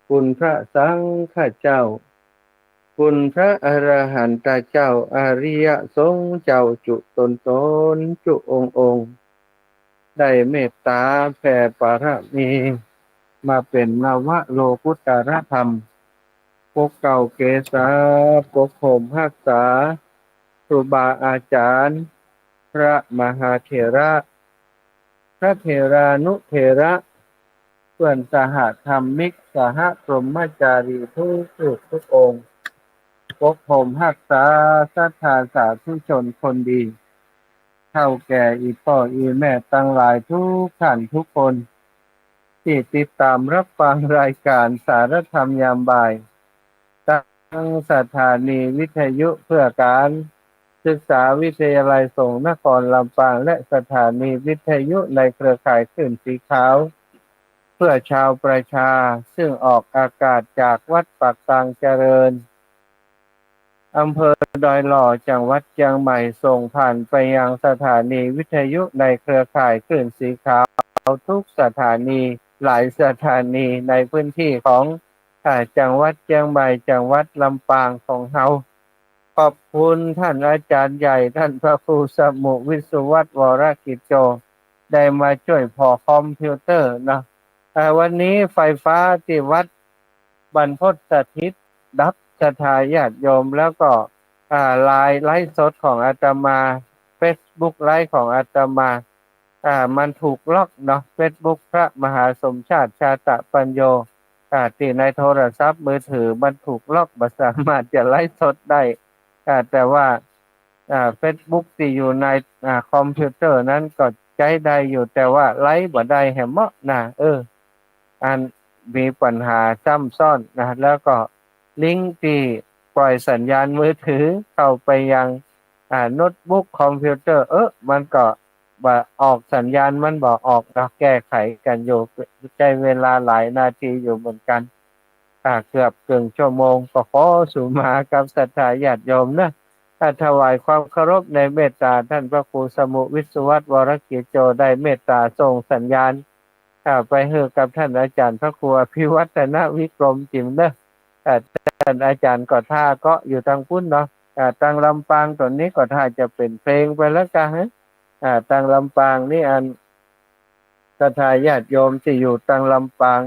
คุณพระสังฆเจ้าคุณพระอรหันตเจ้าอริยสงฆ์เจ้าจุตนตนจุองค์ได้เมตตาแผ่ปรมีมาเป็นนวโลกุตรธรรมปกเก่าเกษาปกโหมรักษาครูบาอาจารย์พระมหาเถระพระเถรานุเถระเพื่อนสหธรรมิกสหพรหมจารีทุกองค์ปกโหมรักษาศรัทธาสาธุชนคนดีเฒ่าแก่อีพ่ออีแม่ตั้งหลายทุกท่านทุกคนที่ติดตามรับฟังรายการสารธรรมยามบ่ายตั้งสถานีวิทยุเพื่อการศึกษาวิทยาลัยสงฆ์นครลำปางและสถานีวิทยุในเครือข่ายคลื่นสีขาวเพื่อชาวประชาซึ่งออกอากาศจากวัดปากตางเจริญอำเภอดอยหล่อจังหวัดเชียงใหม่ส่งผ่านไปยังสถานีวิทยุในเครือข่ายคลื่นสีขาวทุกสถานีหลายสถานีในพื้นที่ของจังหวัดเชียงใหม่จังหวัดลำปางของเฮาขอบคุณท่านอาจารย์ใหญ่ท่านพระครูสมุวิสุวัตรวรกิจโจได้มาช่วยพอคอมพิวเตอร์นะวันนี้ไฟฟ้าที่วัดบรรพตสถิตดับศรัทธาญาติโยมแล้วก็ไลฟ์สดของอาตมา Facebook ไลฟ์ของอาตมามันถูกล็อกเนาะ Facebook พระมหาสมชาติชาตปัญโยที่ในโทรศัพท์มือถือมันถูกล็อกบ่สามารถจะไลฟ์สดได้แต่ว่าFacebook ที่อยู่ในคอมพิวเตอร์นั้นก็ใช้ได้อยู่แต่ว่าไลฟ์บ่ได้แฮมเมาะนะอันมีปัญหาซ้ำซ้อนนะแล้วก็ลิงก์ที่ปล่อยสัญญาณมือถือเข้าไปยังโน้ตบุ๊กคอมพิวเตอร์มันก็บ่ออกสัญญาณมันบ่ออกเราแก้ไขกันอยู่ใช้เวลาหลายนาทีอยู่เหมือนกันเกือบครึ่งชั่วโมงก็ขอสุมากับศรัทธาญาติโยมนะถวายความเคารพในเมตตาท่านพระครูสมุวิสุวัตรวรกิจโจได้เมตตาส่งสัญญาณไปให้กับท่านอาจารย์พระครูอภิวัฒนวิกรมจิมเนอะท่านอาจารย์ก็ท่าก็อยู่ทางพุ้นเนาะทางลำปางตอนนี้ก็ท่าจะเป็นเพลงไปแล้วกันฮะทางลำปางนี่อันศรัทธาญาติโยมที่อยู่ทางลำปาง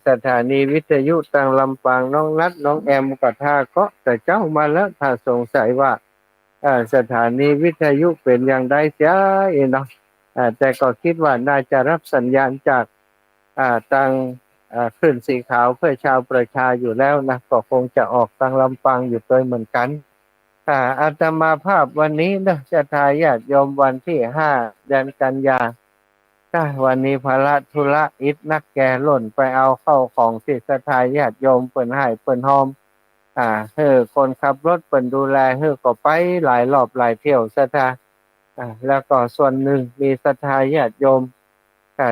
สถานีวิทยุทางลำปางน้องนัดน้องแอมก็ท่าก็แต่เจ้ามาแล้วถ้าสงสัยว่าสถานีวิทยุเป็นอย่างไรเสียเนาะแต่ก็คิดว่าน่าจะรับสัญญาณจากทางคลื่นสีขาวเพื่อชาวประชาอยู่แล้วนะก็คงจะออกทางลำปางอยู่ด้วยเหมือนกันอาตมาภาพวันนี้นะจะทายาทโยมวันที่5 เดือนกันยาวันนี้ภาระธุระอิฐนักแก่หล่นไปเอาเข้าของที่สถาญาติโยมเปิ่นให้เปิ่นหอมคนขับรถเปิ่นดูแลก็ไปหลายรอบหลายเที่ยวสถาแล้วก็ส่วนหนึ่งมีศรัทธาญาติโยม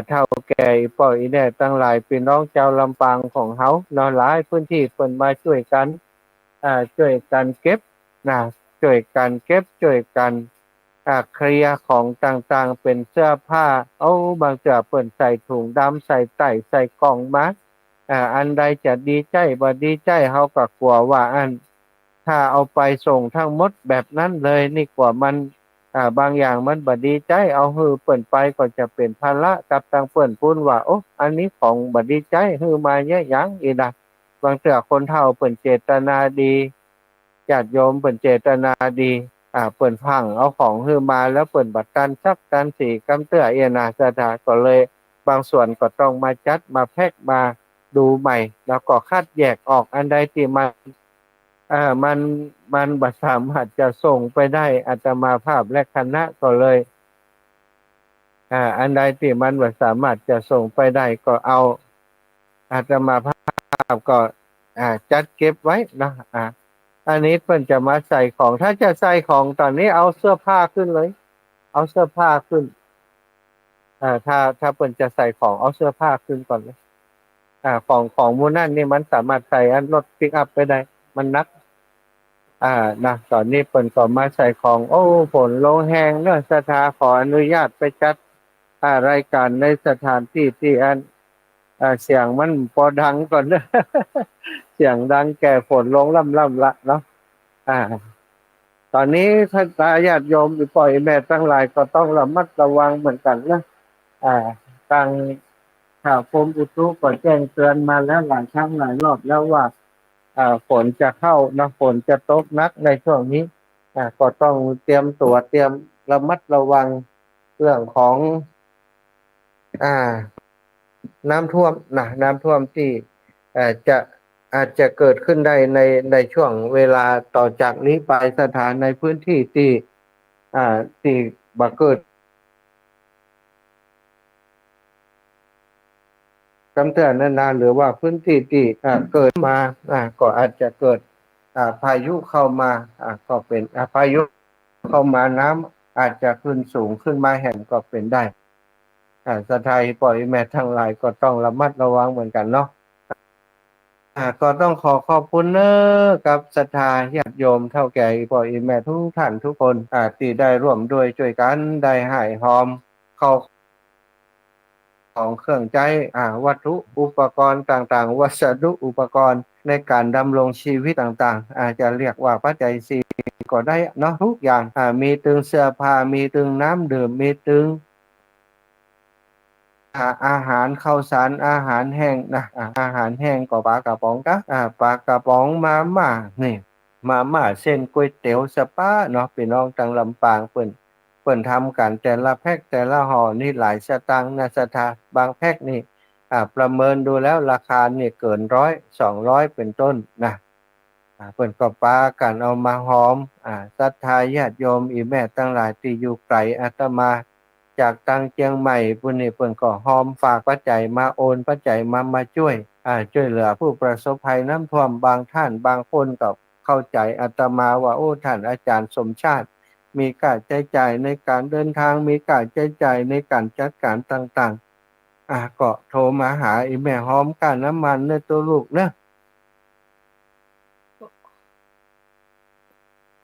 เฒ่าแก่ปล่อยแน่ตั้งหลายพี่น้องชาวลำปางของเฮาเนาะหลายพื้นที่เพิ่นมาช่วยกันช่วยกันเก็บนะช่วยกันเก็บช่วยกันเคลียร์ของต่างๆเป็นเสื้อผ้าบางเสื้อเพิ่นใส่ถุงดำใส่ไต้ใส่กล่องมาอันใดจะดีใจบ่ดีใจเฮาก็กลัวว่าถ้าเอาไปส่งทั้งหมดแบบนั้นเลยนี่กว่ามันบางอย่างมันบ่ดีใจเอาฮื้อเปิ้นไปก็จะเป็นภาระกับทางเปิ้นพู้นว่าอันนี้ของบ่ดีใจฮื้อมาแยะหยังอีนะบางเทื่อคนเฒ่าเปิ้นเจตนาดีญาติโยมเปิ้นเจตนาดีเปิ้นพังเอาของฮื้อมาแล้วเปิ้นบ่ทันซักทันสีกำเตื้อเอียนะสถาก็เลยบางส่วนก็ต้องมาจัดมาแพ็กมาดูใหม่แล้วก็คัดแยกออกอันใดที่มันบ่สามารถจะส่งไปได้อาตมาภาพและคณะก็เลยอันใดที่มันบ่สามารถจะส่งไปได้ก็เอาอาตมาภาพก็จัดเก็บไว้นะอันนี้เพิ่นจะมาใส่ของถ้าจะใส่ของตอนนี้เอาเสื้อผ้าขึ้นเลยเอาเสื้อผ้าขึ้นถ้าเพิ่นจะใส่ของเอาเสื้อผ้าขึ้นก่อนเลยของหมู่นั้นนี่มันสามารถใส่อันรถปิกอัปไปได้มันหนักนะตอนนี้เปิ่นก็มาใส่ของฝนลงแห้งเนอะสถาขออนุญาตไปจัดรายการในสถานที่ที่ เสียงมันพอดังก่อนเด้อเสียงดังแก่ฝนลงล่ำละเนาะอ่าตอนนี้ท่านตาญาติโยมปล่อยแม่ทั้งหลายก็ต้องระมัดระวังเหมือนกันนะอ่าทางข่าวกรมอุตุก็แจ้งเตือนมาแล้วหลายครั้งหลายรอบแล้วว่าฝนจะเข้านะฝนจะตกหนักในช่วงนี้ก็ต้องเตรียมตัวเตรียมระมัดระวังเรื่องของอ่าน้ำท่วมนะน้ำท่วมที่จะอาจจะเกิดขึ้นได้ในช่วงเวลาต่อจากนี้ไปสถานในพื้นที่ที่ที่บัเกิดกำเตือนนานๆหรือว่าพื้นที่ที่เกิดมาก็อาจจะเกิดพายุเข้ามาก็เป็นพายุเข้ามาน้ำอาจจะขึ้นสูงขึ้นมาแห่งก็เป็นได้สถานปล่อยแม่ทั้งหลายก็ต้องระมัดระวังเหมือนกันเนาะก็ต้องขอขอบคุณเนอะกับศรัทธาญาติโยมเท่าแก่ปล่อยแม่ทุกท่านทุกคนที่ได้ร่วมด้วยช่วยกันได้ให้หอมเข้าของเครื่องใช้วัตถุอุปกรณ์ต่างๆวัสดุอุปกรณ์ในการดำรงชีวิตต่างๆอาจจะเรียกว่าปัจจัยสี่ก็ได้เนาะทุกอย่างมีตึงเสื้อผ้ามีตึงน้ำดื่มมีตึงอาหารข้าวสารอาหารแห้งนะอาหารแห้งก็ปลากระป๋องกะปลากระป๋องมาม่านี่มาม่าเส้นก๋วยเตี๋ยวสปาเนาะพี่น้องทางลำปางเปิ่นทำกันแต่ละแพ็คแต่ละห่อนี่หลายสตางค์นะสถาบางแพ็คนี่ประเมินดูแล้วราคาเนี่ยเกิน100 200เป็นต้นนะเปิ่นก็ปากันเอามาหอมศรัทธาญาติโยมอีแม่ทั้งหลายที่อยู่ไกลอาตมาจากตังเชียงใหม่ปุ่นนี่เปิ่นก็หอมฝากปัจจัยมาโอนปัจจัยมาช่วยช่วยเหลือผู้ประสบภัยน้ำท่วมบางท่านบางคนก็เข้าใจอาตมาว่าโอ้ท่านอาจารย์สมชาติมีค่าใช้จ่ายในการเดินทางมีค่าใช้จ่ายในการจัดการต่างๆก็โทรมาหาอีแม่หอมค่าน้ำมันในตัวลูกเนอะ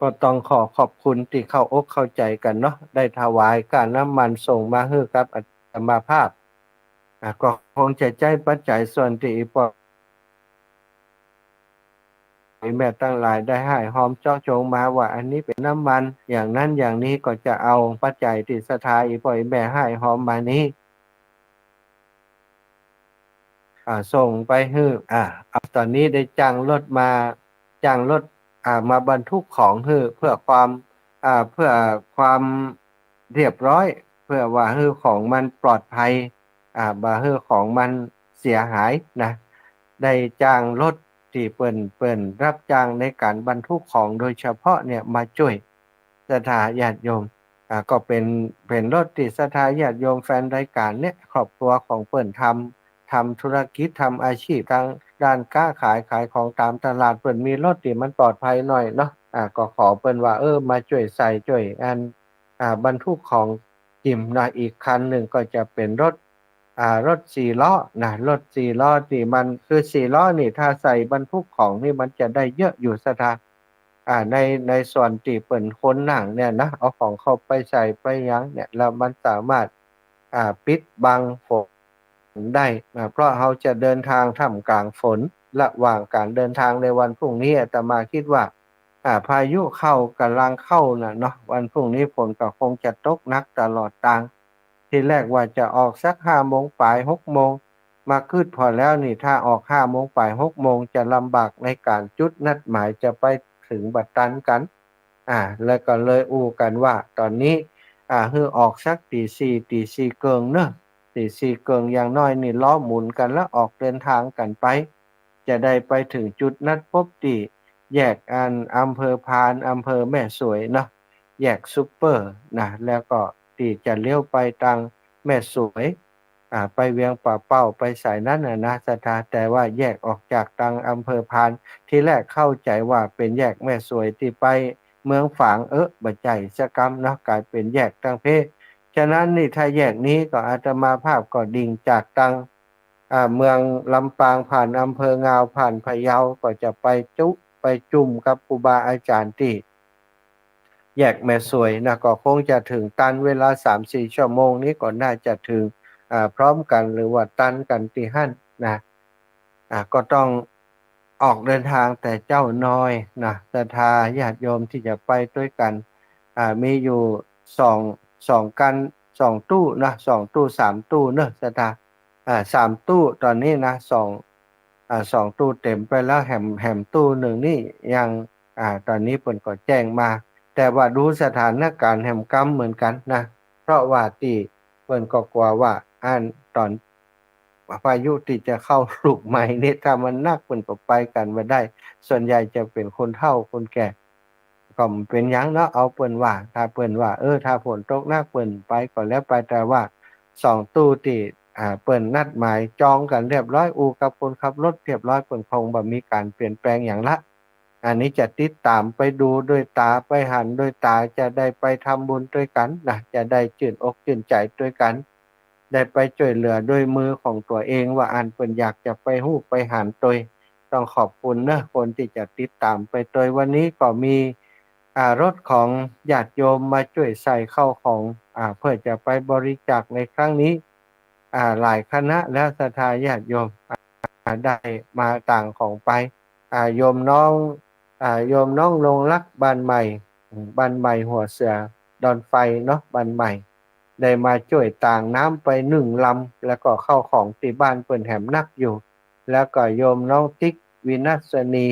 ก็ต้องขอขอบคุณที่เข้าอกเข้าใจกันเนาะได้ถวายค่าน้ำมันส่งมาให้กับอาตมาภาพก็คงจะใจปัจจัยส่วนที่อีปอแม่ตั้งหลายได้ให้หอมเจาะจงมาว่าอันนี้เป็นน้ำมันอย่างนั้นอย่างนี้ก็จะเอาปัจจัยที่ศรัทธาอีปอยแม่ให้หอมมานี้ ส่งไปฮื้อตอนนี้ได้จ้างรถมาบรรทุกของฮื้อเพื่อความเรียบร้อยเพื่อว่าฮื้อของมันปลอดภัยบ่ฮื้อของมันเสียหายนะได้จ้างรถที่เปิ้นรับจ้างในการบรรทุกของโดยเฉพาะเนี่ยมาช่วยศรัทธาญาติโยมก็เป็นรถที่ศรัทธาญาติโยมแฟนรายการเนี่ยครอบครัวของเปิ้นทำธุรกิจทำอาชีพทางด้านค้าขายของตามตลาดเปิ้นมีรถที่มันปลอดภัยหน่อยเนาะก็ขอเปิ้นว่ามาช่วยใส่ช่วยบรรทุกของจิมนะอีกคันหนึ่งก็จะเป็นรถสี่ล้อนะรถสี่ล้อที่มันคือสี่ล้อนี่ถ้าใส่บรรทุกของนี่มันจะได้เยอะอยู่สถาในส่วนที่เปิ่นคนนั่งเนี่ยนะเอาของเข้าไปใส่ไปหยังเนี่ยแล้วมันสามารถปิดบังฝนได้เพราะเราจะเดินทางท่ามกลางฝนระหว่างการเดินทางในวันพรุ่งนี้อาตมาคิดว่าพายุเข้ากำลังเข้าน่ะเนาะวันพรุ่งนี้ฝนก็คงจะตกหนักตลอดทางทีแรกว่าจะออกสัก5 โมงปลาย6 โมงมาคืดพอแล้วนี่ถ้าออก5 โมงปลาย6 โมงจะลำบากในการจุดนัดหมายจะไปถึงบัดตันกันแล้วก็เลยอู้กันว่าตอนนี้ฮือออกสักตี 4ตี 4เกิงเนาะตี 4เกิงอย่างน้อยนี่ล้อหมุนกันแล้วออกเดินทางกันไปจะได้ไปถึงจุดนัดพบที่แยกอำเภอพานอำเภอแม่สวยเนาะแยกซุปเปอร์นะแล้วก็ที่จะเลี้ยวไปทางแม่สวยไปเวียงป่าเป้าไปสายนั้นนะสถาแต่ว่าแยกออกจากทางอำเภอพานที่แรกเข้าใจว่าเป็นแยกแม่สวยที่ไปเมืองฝางบัดใจสกรรมเนาะกลายเป็นแยกทางเพฉะนั้นนี่ถ้าแยกนี้ก็อาตมาภาพก็ดิ่งจากทางเมืองลำปางผ่านอำเภองาวผ่านพะเยาก็จะไปจุ่มกับครูบาอาจารย์ที่แยกแม่สวยนะก็คงจะถึงตันเวลา 3-4 ชั่วโมงนี้ก็น่าจะถึงพร้อมกันหรือว่าตันกันที่หั่น นะก็ต้องออกเดินทางแต่เจ้าน้อยนะศรัทธาญาติโยมที่จะไปด้วยกันมีอยู่สองสองกัน2 ตู้นะ2 ตู้3 ตู้เนอะศรัทธา3 ตู้ตอนนี้นะ2 ตู้เต็มไปแล้วแหมตู้หนึ่งนี่ยังตอนนี้เพิ่นก็แจ้งมาแต่ว่าดูสถานการณ์แหมกำเหมือนกันนะเพราะว่าที่เพิ่นก็กลัวว่าตอนพายุที่จะเข้าลูกใหม่นี่ถ้ามันหนักเพิ่นก็ไปกันบ่ได้ส่วนใหญ่จะเป็นคนเฒ่าคนแก่ก็บ่เป็นหยังเนาะเอาเพิ่นว่าถ้าเพิ่นว่าถ้าฝนตกหนักเพิ่นไปก็แล้วไปแต่ว่า2 ตู้ที่เปิ้นนัดหมายจองกันเรียบร้อยกับคนขับรถเรียบร้อยเปิ้นคงบ่มีการเปลี่ยนแปลงหยังละอันนี้จะติดตามไปดูด้วยตาไปหันด้วยตาจะได้ไปทำบุญด้วยกันนะจะได้ชื่นอกชื่นใจด้วยกันได้ไปช่วยเหลือด้วยมือของตัวเองว่าเปิ้นอยากจะไปฮู้ไปหารตวยต้องขอบคุณเนาะคนที่จะติดตามไปตวยวันนี้ก็มีรถของญาติโยมมาช่วยใส่เข้าของเพื่อจะไปบริจาคในครั้งนี้หลายคณะและศรัทธาญาติโยมได้มาต่างของไปโยมน้องโยมน้องลงรักบ้านใหม่หัวเสือดอนไฟเนาะบ้านใหม่ได้มาช่วยต่างน้ำไป1 ลำแล้วก็เข้าของที่บ้านเปิ้นแหมนักอยู่แล้วก็โยมน้องติ๊กวินัสนี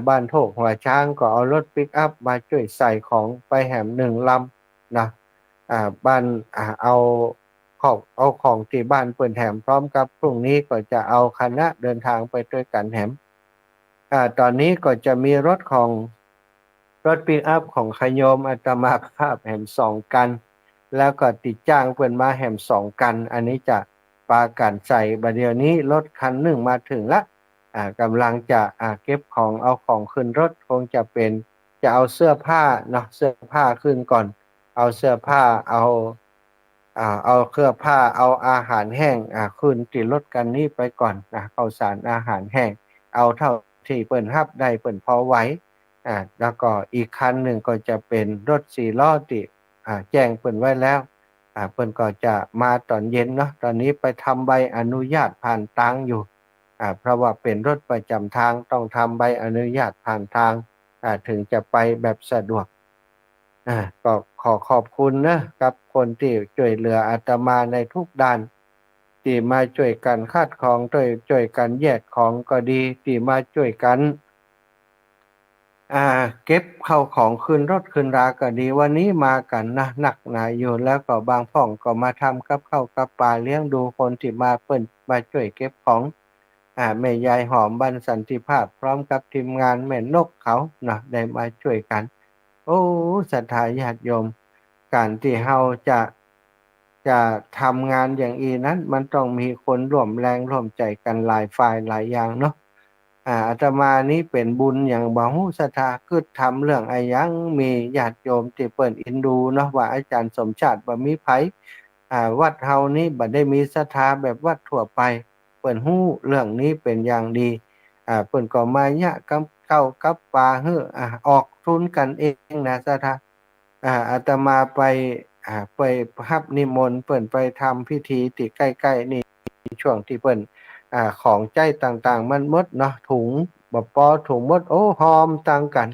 บ้านโถกหัวช้างก็เอารถปิกอัปมาช่วยใส่ของไปแหม1 ลำนะบ้านเอาของที่บ้านเปิ้นแหมพร้อมกับพรุ่งนี้ก็จะเอาคณะเดินทางไปด้วยกันแหมตอนนี้ก็จะมีรถปิกอัปของขโยมอาตมาภาพแหม2 คันแล้วก็ติดจ้างเพิ่นมาแหม2 คันอันนี้จะปากันใส่บัดเดี๋ยวนี้รถคันหนึ่งมาถึงแล้วกำลังจะเก็บของเอาของขึ้นรถคงจะเป็นจะเอาเสื้อผ้าเนาะเสื้อผ้าขึ้นก่อนเอาเสื้อผ้าเอาเสื้อผ้าเอาอาหารแห้งขึ้นที่รถคันนี้ไปก่อนนะข้าวสารอาหารแห้งเอาเท่าที่เปิ้นรับได้เปิ้นพอไหวแล้วก็อีกคันหนึ่งก็จะเป็นรถ4 ล้อที่แจ้งเปิ้นไว้แล้วเปิ้นก็จะมาตอนเย็นเนาะตอนนี้ไปทำใบอนุญาตผ่านทางอยู่เพราะว่าเป็นรถประจำทางต้องทำใบอนุญาตผ่านทางถึงจะไปแบบสะดวกก็ขอขอบคุณนะกับคนที่ช่วยเหลืออาตมาในทุกด้านที่มาช่วยกันคัดของช่วยกันแยกของก็ดีที่มาช่วยกันเก็บเข้าของขึ้นรถขึ้นราก็ดีวันนี้มากันนะหนักหนาอยู่แล้วก็บางพ่องก็มาทำกับข้าวกับปลาเลี้ยงดูคนที่มาเปิ้นมาช่วยเก็บของแม่ยายหอมบรรสันติภาพพร้อมกับทีมงานแม่นกเขานะได้มาช่วยกันโอ้ศรัทธาญาติโยมการที่เฮาจะทำงานอย่างอีนั้นมันต้องมีคนร่วมแรงร่วมใจกันหลายฝ่ายหลายอย่างเนาะอาตมานี้เป็นบุญอย่างบ่ฮู้ศรัทธาคือทำเรื่องไอ้หยังมีญาติโยมที่เปิ้นเอ็นดูเนาะว่าอาจารย์สมชาติบ่มีไผวัดเฮานี้บ่ได้มีศรัทธาแบบวัดทั่วไปเปิ้นฮู้เรื่องนี้เป็นอย่างดีเปิ้นก็มายะกับข้าวกับปลาฮื้อออกทุนกันเองนะศรัทธาอาตมาไปรับนิมนต์เปิ้นไปทำพิธีที่ใกล้ๆนี่ช่วงที่เปิ้นของใช้ต่างๆมันหมดเนาะถุงบักปอถุงหมดโอ้หอมต่างกัน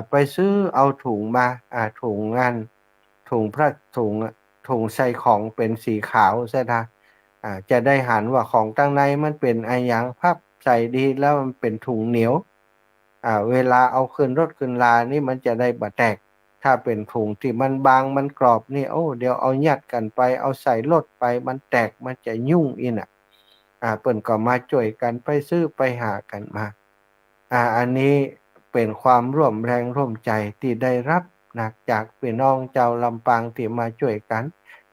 ไปซื้อเอาถุงมาถุงอันถุงพลาถุงถุงใส่ของเป็นสีขาวใช่นะจะได้หันว่าของข้างในมันเป็นอิหยังพับใส่ดีแล้วมันเป็นถุงเหนียวเวลาเอาขึ้นรถขึ้นรานี่มันจะได้บ่แตกถ้าเป็นถุงที่มันบางมันกรอบนี่โอ้เดี๋ยวเอายัดกันไปเอาใส่รถไปมันแตกมันจะยุ่งอีน่ะเปิ้นก็มาช่วยกันไปซื้อไปหากันมาอันนี้เป็นความร่วมแรงร่วมใจที่ได้รับนะจากพี่น้องเจ้าลำปางที่มาช่วยกัน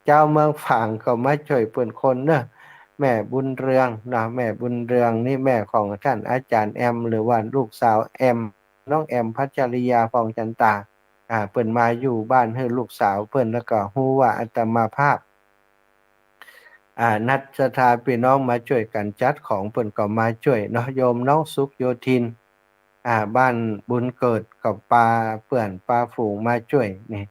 เจ้าเมืองฝางก็มาช่วยเปิ้นคนเนาะแม่บุญเรืองนะแม่บุญเรืองนี่แม่ของท่านอาจารย์แอมหรือว่าลูกสาวแอมน้องแอมพัชริยาฟองจันตาเปิ้นมาอยู่บ้านให้ลูกสาวเพิ่นแล้วก็ฮู้ว่าอาตมาภาพนัดศรัทธาพี่น้องมาช่วยกันจัดของเพิ่นก็มาช่วยเนาะโยมน้องสุขโยธินบ้านบุญเกิดกับปาเพื่อนปาฝูงมาช่วยนี่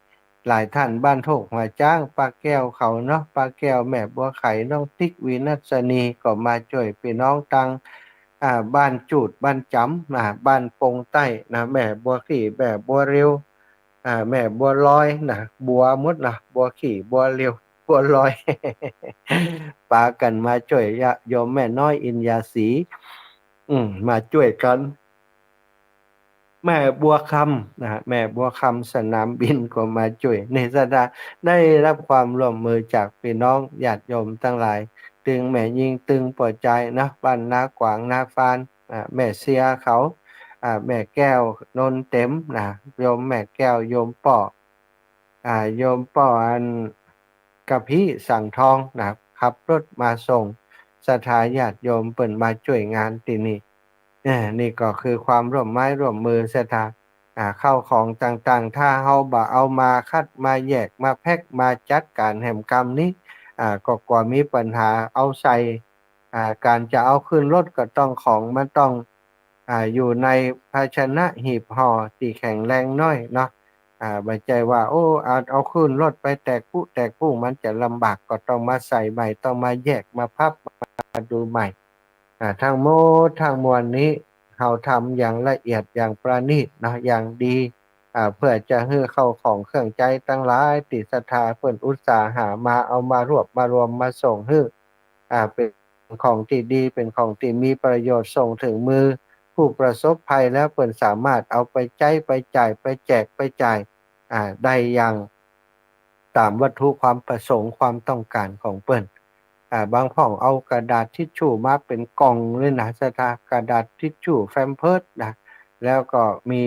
หลายท่านบ้านโถกหัวจ้างป้าแก้วเขาเนาะป้าแก้วแม่บัวไข่น้องติ๊กวินัสนีก็มาช่วยพี่น้องตังบ้านจูดบ้านจำบ้านปงใต้แม่บัวขี่แม่บัวเร็วแม่บัวลอยบัวมดบัวขี่บัวเร็วบัวลอยปากันมาช่วยโยมแม่น้อยอินยาศรีมาช่วยกัน แม่บัวคำแม่บัวคำสนามบินก็มาช่วยในสถานได้รับความร่วมมือจากพี่น้องญาติโยมทั้งหลายตึงแม่ยิงตึงปวดใจนะบ้านนากวางนาฟานแม่เสียเขาแม่แก้วนนเต็มโยมแม่แก้วโยมป่อโยมป่ออันกับพี่สั่งทองขับรถมาส่งสถาญาติโยมเปิ่นมาช่วยงานที่นี่นี่ก็คือความร่วมไม้ร่วมมือสถานเข้าของต่างๆถ้าเฮาบ่เอามาคัดมาแยกมาแพ็กมาจัดการแห่งกรรมนี้ก็กว่ามีปัญหาเอาใส่การจะเอาขึ้นรถก็ต้องของมันต้องอยู่ในภาชนะหีบห่อที่แข็งแรงน้อยเนาะบ่ใจว่าโอ้เอาขึ้นรถไปแตกผู้มันจะลำบากก็ต้องมาใส่ใหม่ต้องมาแยกมาพับมาดูใหม่ทั้งหมดทั้งมวลนี้เราทำอย่างละเอียดอย่างประณีตนะอย่างดีเพื่อจะให้เข้าของเครื่องใจตั้งหลายติศรัทธาเพิ่นอุตสาหามาเอามารวบมารวมมาส่งให้เป็นของที่ดีเป็นของที่มีประโยชน์ส่งถึงมือผู้ประสบภัยแล้วเพิ่นสามารถเอาไปใช้ไปจ่ายไปแจกไปจ่ายได้อย่างตามวัตถุความประสงค์ความต้องการของเพิ่นบางพ่องเอากระดาษทิชชู่มาเป็นกล่องเลยนะกระดาษทิชชู่แฟมเพิร์สแล้วก็มี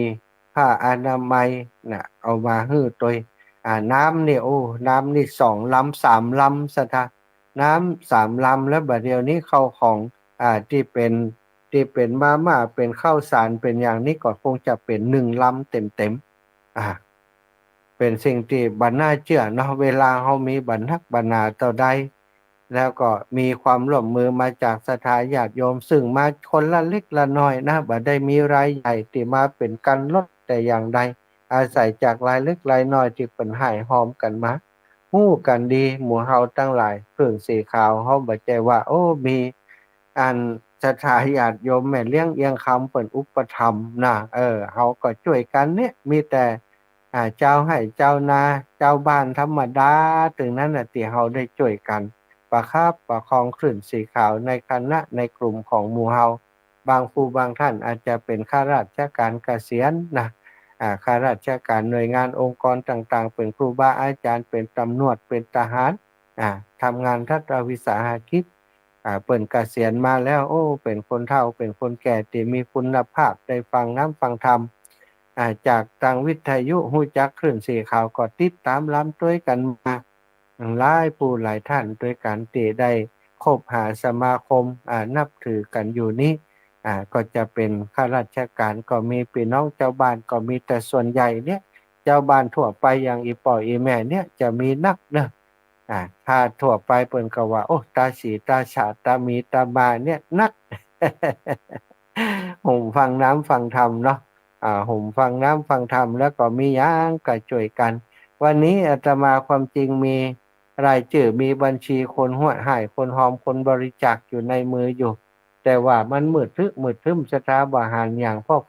ผ้าอนามัยเอามาให้ตัวน้ำนี่น้ำนี่2 ลำ 3 ลำน้ำ3 ลำแล้วบัดเดี๋ยวนี้เข้าของที่เป็นมาม่าเป็นข้าวสารเป็นอย่างนี้ก็คงจะเป็น1 ลำเต็มๆเป็นสิ่งที่บ่น่าเชื่อเนาะเวลาเฮามีบันทักบันหาต่อใดแล้วก็มีความร่วมมือมาจากศรัทธาญาติโยมซึ่งมาคนละเล็กละน้อยบ่ได้มีรายใหญ่ที่มาเป็นกันลดแต่อย่างใดอาศัยจากรายเล็กรายน้อยที่เพิ่นให้หอมกันมาฮู้กันดีหมู่เฮาทั้งหลายเพิ่งสีขาวเฮาบ่ใจว่าโอ้มีอันศรัทธาญาติโยมแม่เลี้ยงเอียงคำเพิ่นอุปถัมภ์เฮาก็ช่วยกันเนี่ยมีแต่เจ้าให้เจ้านาเจ้าบ้านธรรมดาถึงนั้นน่ะที่เฮาได้ช่วยกันประคับประคองคลื่นสีขาวในคณะในกลุ่มของหมู่เฮาบางผู้บางท่านอาจจะเป็นข้าราชการเกษียณข้าราชการหน่วยงานองค์กรต่างๆเป็นครูบาอาจารย์เป็นตำรวจเป็นทหารทำงานรัฐวิสาหกิจเปิ่นเกษียณมาแล้วโอ้เป็นคนเฒ่าเป็นคนแก่ที่มีคุณภาพได้ฟังน้ำฟังธรรมจากทางวิทยุฮู้จักคลื่นสีขาวก็ติดตามล้ำด้วยกันมาหลายผู้หลายท่านด้วยกันที่ได้คบหาสมาคมนับถือกันอยู่นี้ก็จะเป็นข้าราชการก็มีพี่น้องเจ้าบ้านก็มีแต่ส่วนใหญ่เนี่ยเจ้าบ้านทั่วไปอย่างอีป่ออีแม่เนี่ยจะมีนักเด้อถ้าทั่วไปเพิ่นก็ว่าโอ้ตาสีตาฉาตามีตาบาเนี่ยนักห่มฟังน้ำฟังธรรมเนาะห่มฟังน้ำฟังธรรมแล้วก็มีหยังก็ช่วยกันวันนี้อาตมาความจริงมีรายชื่อมีบัญชีคนห้วยหายคนหอมคนบริจาคอยู่ในมืออยู่แต่ว่ามันมืดทึมสถาบ่หารอย่างเพราะ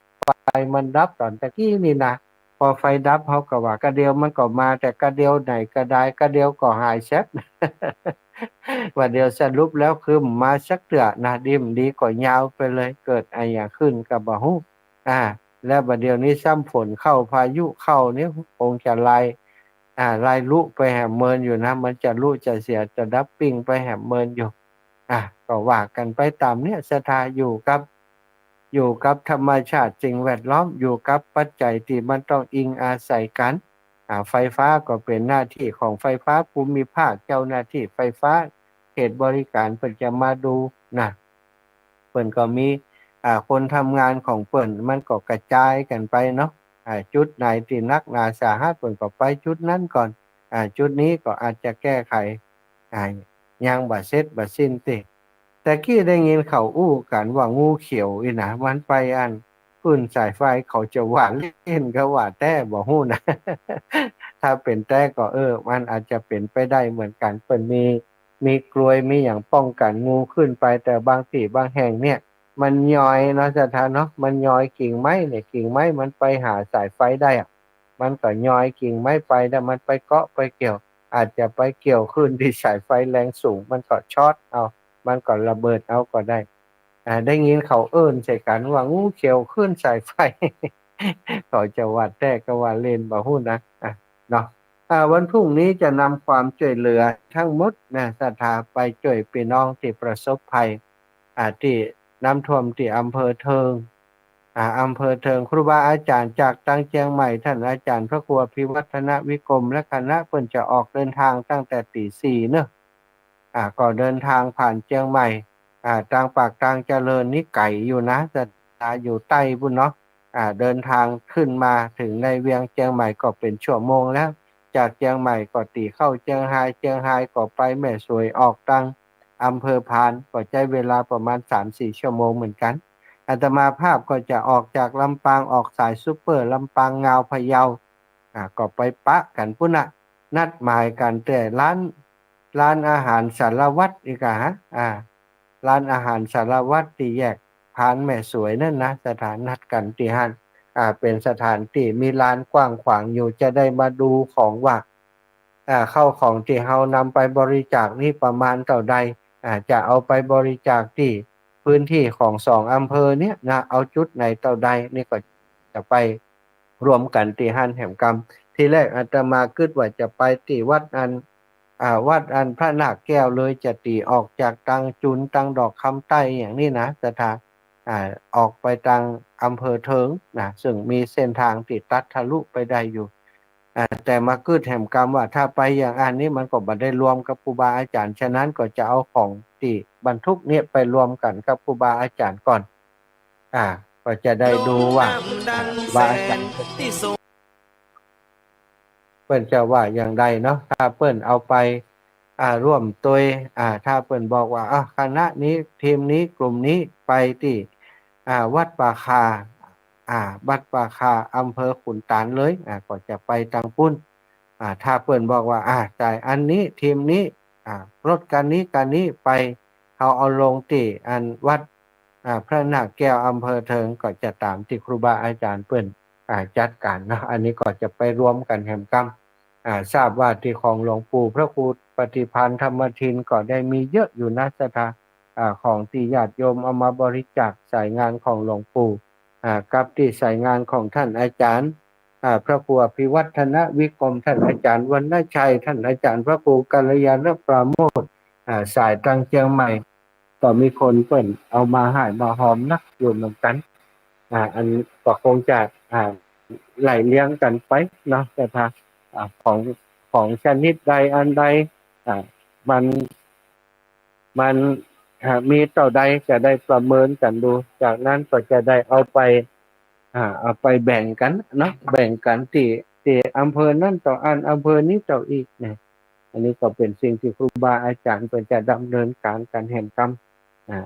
ไฟมันดับตอนตะกี้นี่นะพอไฟดับเขาก็ว่ากระเดียวมันก็มาแต่กระเดียวไหนก็ได้กระเดียวก็หายเสร็จ ว่าเดียวสรุปแล้วคือมาสักเดือนะดิมดีก็ยาวไปเลยเกิดอะไรอย่างขึ้นกับบ่ฮู้แล้วบัดเดี๋ยวนี้ซ้ำฝนเข้าพายุเข้านี่คงจะไล่ลุไปแหมเมินอยู่นะมันจะลุจะเสียจะดับปิ้งไปแหมเมินอยู่ก็ว่ากันไปตามเนี้ยศรัทธาอยู่กับธรรมชาติสิ่งแวดล้อมอยู่กับปัจจัยที่มันต้องอิงอาศัยกันไฟฟ้าก็เป็นหน้าที่ของไฟฟ้าภูมิภาคเจ้าหน้าที่ไฟฟ้าเขตบริการเพิ่นจะมาดูเพิ่นก็มีคนทำงานของเพิ่นมันก็กระจายกันไปเนาะจุดไหนที่นักหนาสาหัสเพิ่นก็ไปจุดนั้นก่อนจุดนี้ก็อาจจะแก้ไขยังบ่เสร็จบ่สิ้นติแต่กี้ได้ยินเขาอู้กันว่างูเขียวอีนะมันไปขึ้นสายไฟเขาจะว่าเล่นก็ว่าแต่บ่ฮู้นะ ถ้าเป็นแต่ก็มันอาจจะเป็นไปได้เหมือนกันเปิ้นมีกลวยมีอย่างป้องกันงูขึ้นไปแต่บางที่บางแห่งเนี่ยมันย้อยเนาะสถานเนาะมันย้อยกิ่งไม้เนี่ยกิ่งไม้มันไปหาสายไฟได้อะมันก็ย้อยกิ่งไม้ไปแล้วมันไปเกาะไปเกี่ยวอาจจะไปเกี่ยวขึ้นที่สายไฟแรงสูงมันก็ช็อตเอามันก็ระเบิดเอาก็ได้ได้ยินเขาเอิ้นใส่กันว่างูเขียวขึ้นสายไฟเขาจะว่าแต่ก็ว่าเล่นบ่ฮู้นะเนาะวันพรุ่งนี้จะนำความช่วยเหลือทั้งหมดนะศรัทธาไปช่วยพี่น้องที่ประสบภัยที่น้ำท่วมที่อำเภอเทิงอำเภอเทิงครูบาอาจารย์จากตั้งเชียงใหม่ท่านอาจารย์พระครูอภิวัฒนวิกรมและคณะเพิ่นจะออกเดินทางตั้งแต่ตีสี่เนอะก็เดินทางผ่านเชียงใหม่ทางปากทางเจริญนี่ไกลอยู่นะจะอยู่ใต้บุญเนาะเดินทางขึ้นมาถึงในเวียงเชียงใหม่ก็เป็นชั่วโมงแล้วจากเชียงใหม่ก็ตีเข้าเชียงรายเชียงรายก็ไปแม่สวยออกตังอำเภอพานก็ใช้เวลาประมาณ 3-4 ชั่วโมงเหมือนกันอาตมาภาพก็จะออกจากลำปางออกสายซุปเปอร์ลำปางงาวพะเยาก็ไปปะกันพุ่นน่ะนัดหมายกันแต่ร้านอาหารสารวัตรอีกฮะร้านอาหารสารวัตรที่แยกพานแม่สวยนั่นนะสถานนัดกันที่หันเป็นสถานที่มีลานกว้างขวางอยู่จะได้มาดูของว่าเข้าของที่เฮานำไปบริจาคนี่ประมาณเท่าใดจะเอาไปบริจาคที่พื้นที่ของ2อำเภอเนี้ยนะเอาจุดไหนเท่าใดนี่ก็จะไปรวมกันที่หันแห่งกรรมที่แรกอาตมาคิดว่าจะไปที่วัดอันพระนาคแก้วเลยจะตีออกจากตังจุนตังดอกคำใต้อย่างนี้นะสถานออกไปทางอำเภอเทิงนะซึ่งมีเส้นทางติดตัดทะลุไปได้อยู่แต่มาคืดแห่งกรรมว่าถ้าไปอย่างอันนี้มันก็บ่ได้รวมกับครูบาอาจารย์ฉะนั้นก็จะเอาของที่บรรทุกเนี่ยไปรวมกันกับครูบาอาจารย์ก่อนก็จะได้ดูว่าครูบาอาจารย์เปิ้นจะว่าอย่างใดเนาะถ้าเปิ้นเอาไปร่วมตัวถ้าเปิ้นบอกว่าคณะนี้ทีมนี้กลุ่มนี้ไปที่วัดป่าคาวัดป่าคาอำเภอขุนตาลเลยก็จะไปทางปุ้นถ้าเปิ้นบอกว่าจ่ายอันนี้ทีมนี้รถคันนี้ไปเขาเอาลงที่อันวัดพระนาคแก้วอำเภอเทิงก็จะตามที่ครูบาอาจารย์เปิ้นจัดการเนาะอันนี้ก็จะไปรวมกันแห่งกรรมทราบว่าที่ของหลวงปู่พระครูปฏิภาณธรรมทินก็ได้มีเยอะอยู่นะสถานของที่ญาติโยมเอามาบริจาคสายงานของหลวงปู่กับที่สายงานของท่านอาจารย์พระครูอภิวัฒนวิกรมท่านอาจารย์วรรณชัยท่านอาจารย์พระครูกัลยาณปราโมทย์สายตังเชียงใหม่ก็มีคนเปิ้นเอามาให้มาหอมนักอยู่เหมือนกันอันก็คงจะไหลเลี้ยงกันไปเนาะแต่ถ้าของชนิดใดอันใดมันมีเท่าใดจะได้ประเมินกันดูจากนั้นก็จะได้เอาไปแบ่งกันเนาะแบ่งกันที่อำเภอนั้นต่ออันอำเภอนี้ต่ออีกเนี่ยอันนี้ก็เป็นสิ่งที่ครูบาอาจารย์เพิ่นจะดำเนินการกันแห่งกรรม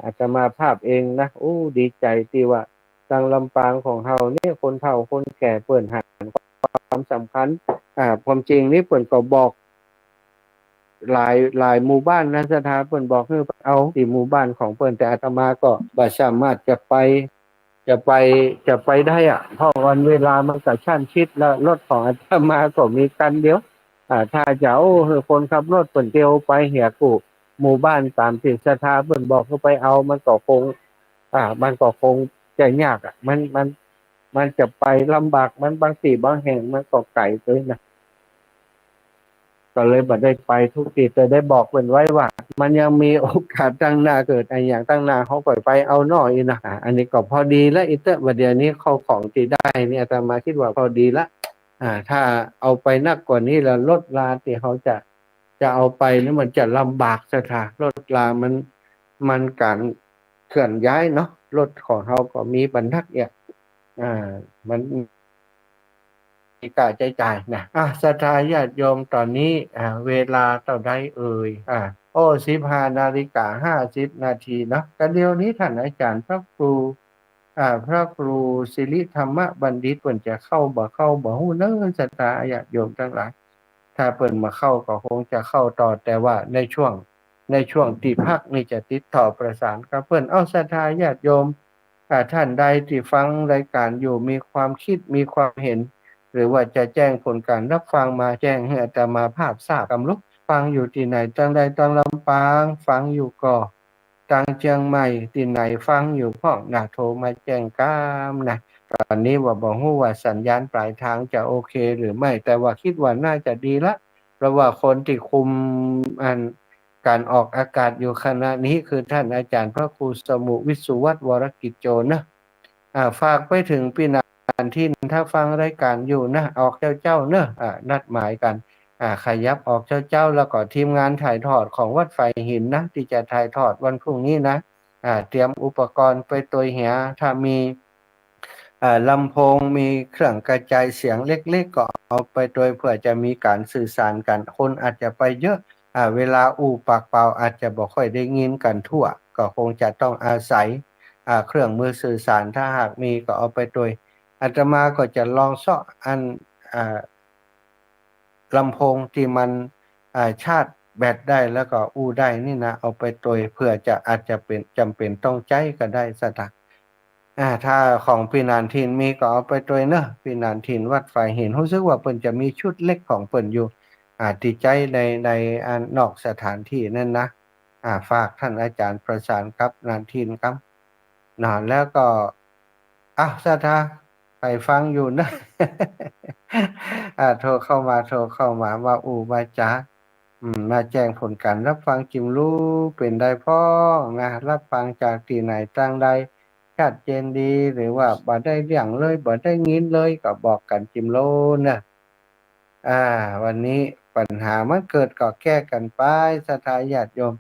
อาตมาภาพเองนะโอ้ดีใจที่ว่าทางลำปางของเฮาเนี่ยคนเฒ่าคนแก่เปิ้นให้ความสำคัญความจริงนี่เปิ้นก็บอกหลายหมู่บ้านนะสถาเปิ้นบอกให้เอาที่หมู่บ้านของเปิ้นแต่อาตมาก็บ่สามารถจะไปจะไปได้เพราะวันเวลามันก็ชั้นชิดแล้วรถของอาตมาก็มีคันเดียวถ้าจะคนขับรถเปิ้นเที่ยวไปเหียกูหมู่บ้านตามที่สถาเปิ้นบอกให้ไปเอามันก็คงจะยากมันจะไปลำบากมันบางที่บางแห่งมันก็ไกลเกินนะก็เลยบ่ได้ไปทุกที่แต่ได้บอกเพิ่นไว้ว่ามันยังมีโอกาสตั้งหน้าเกิดอย่างตั้งหน้าเขาก็ไปเอาน้อยนะอันนี้ก็พอดีแล้วอีเตอะว่าเดี๋ยวนี้เข้าของที่ได้เนี่ยอาตมาคิดว่าพอดีละถ้าเอาไปนักกว่านี้แล้วรถราที่เขาจะเอาไปนี่มันจะลำบากซะค่ะรถรามันการเคลื่อนย้ายเนาะรถของเขาก็มีบรรทัดเนี่ยมันมีค่าใช้จ่ายนะศรัทธาญาติโยมตอนนี้เวลาเท่าใดเอ่ย15:50 นาทีเนาะก็เดี๋ยวนี้ท่านอาจารย์พระครูสิริธรรมบัณฑิตเพิ่นจะเข้าบ่ฮู้เด้อศรัทธาญาติโยมทั้งหลาย ถ้าเปิดมาเข้าก็คงจะเข้าต่อแต่ว่าในช่วงที่พักนี่จะติดต่อประสานกับเพื่อนศรัทธาญาติโยมท่านใดที่ฟังรายการอยู่มีความคิดมีความเห็นหรือว่าจะแจ้งผลการรับฟังมาแจ้งให้อาตมาภาพทราบกำลุกฟังอยู่ที่ไหนตั้งใดตั้งลำปางฟังอยู่ก่อตังเชียงใหม่ที่ไหนฟังอยู่พ่องโทรมาแจ้งกามตอนนี้ว่าบอกว่าสัญญาณปลายทางจะโอเคหรือไม่แต่ว่าคิดว่าน่าจะดีละเพราะว่าคนที่คุมการออกอากาศอยู่ขณะนี้คือท่านอาจารย์พระครูสมุวิสุวัฒน์วรกิจโจนะฝากไปถึงพี่น้องที่ถ้าฟังรายการอยู่นะออกเจ้าเนอะนัดหมายกันขยับออกเจ้าแล้วก็ทีมงานถ่ายทอดของวัดไฟหินนะที่จะถ่ายทอดวันพรุ่งนี้นะเตรียมอุปกรณ์ไปตัวเหียถ้ามีลำโพงมีเครื่องกระจายเสียงเล็กๆก็เอาไปโดยเพื่อจะมีการสื่อสารกันคนอาจจะไปเยอะเวลาปากเปล่าอาจจะบ่ค่อยได้ยินกันทั่วก็คงจะต้องอาศัยเครื่องมือสื่อสารถ้าหากมีก็เอาไปโดยอาตมาก็จะลองเสาะลำโพงที่มันชาร์จแบตได้แล้วก็ได้นี่นะเอาไปโดยเพื่อจะอาจจะเป็นจำเป็นต้องใจก็ได้สักถ้าของพี่นานทินมีก็เอาไปด้วยเนอะพี่นานทินวัดไฟเห็นรู้สึกว่าเปิ่นจะมีชุดเล็กของเปิ่นอยู่ที่ใจในนอกสถานที่นั่นนะฝากท่านอาจารย์ประสานครับนานทินครับแล้วก็สถาไปฟังอยู่นะโทรเข้ามาว่ามาจ้ามาแจ้งผลการรับฟังจิมรู้เป็นได้พ้องนะรับฟังจากที่ไหนตั้งใดชัดเจนดีหรือว่าบ่ได้เรื่องเลยบ่ได้ยินเลยก็บอกกันจิมโลนะวันนี้ปัญหามันเกิดก็แก้กันไปสถาญาติโยม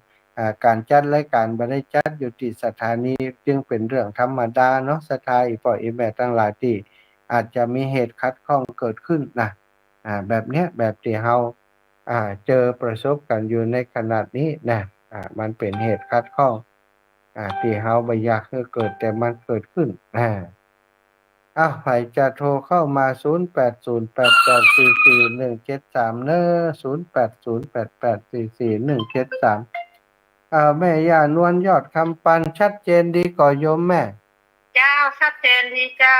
การจัดรายการบ่ได้จัดอยู่ที่สถานีจึงเป็นเรื่องธรรมดาเนาะสถาอีพ่ออีแม่ทั้งหลายที่อาจจะมีเหตุขัดข้องเกิดขึ้นนะแบบเนี้ยแบบที่เฮาเจอประสบกันอยู่ในขณะนี้นะมันเป็นเหตุขัดข้องที่เฮาบ่อยากให้เกิดแต่มันเกิดขึ้นใครจะโทรเข้ามา0808844173เนอะ0808844173แม่ย่านวลยอดคำปันชัดเจนดีก่อโยมแม่เจ้าชัดเจนดีเจ้า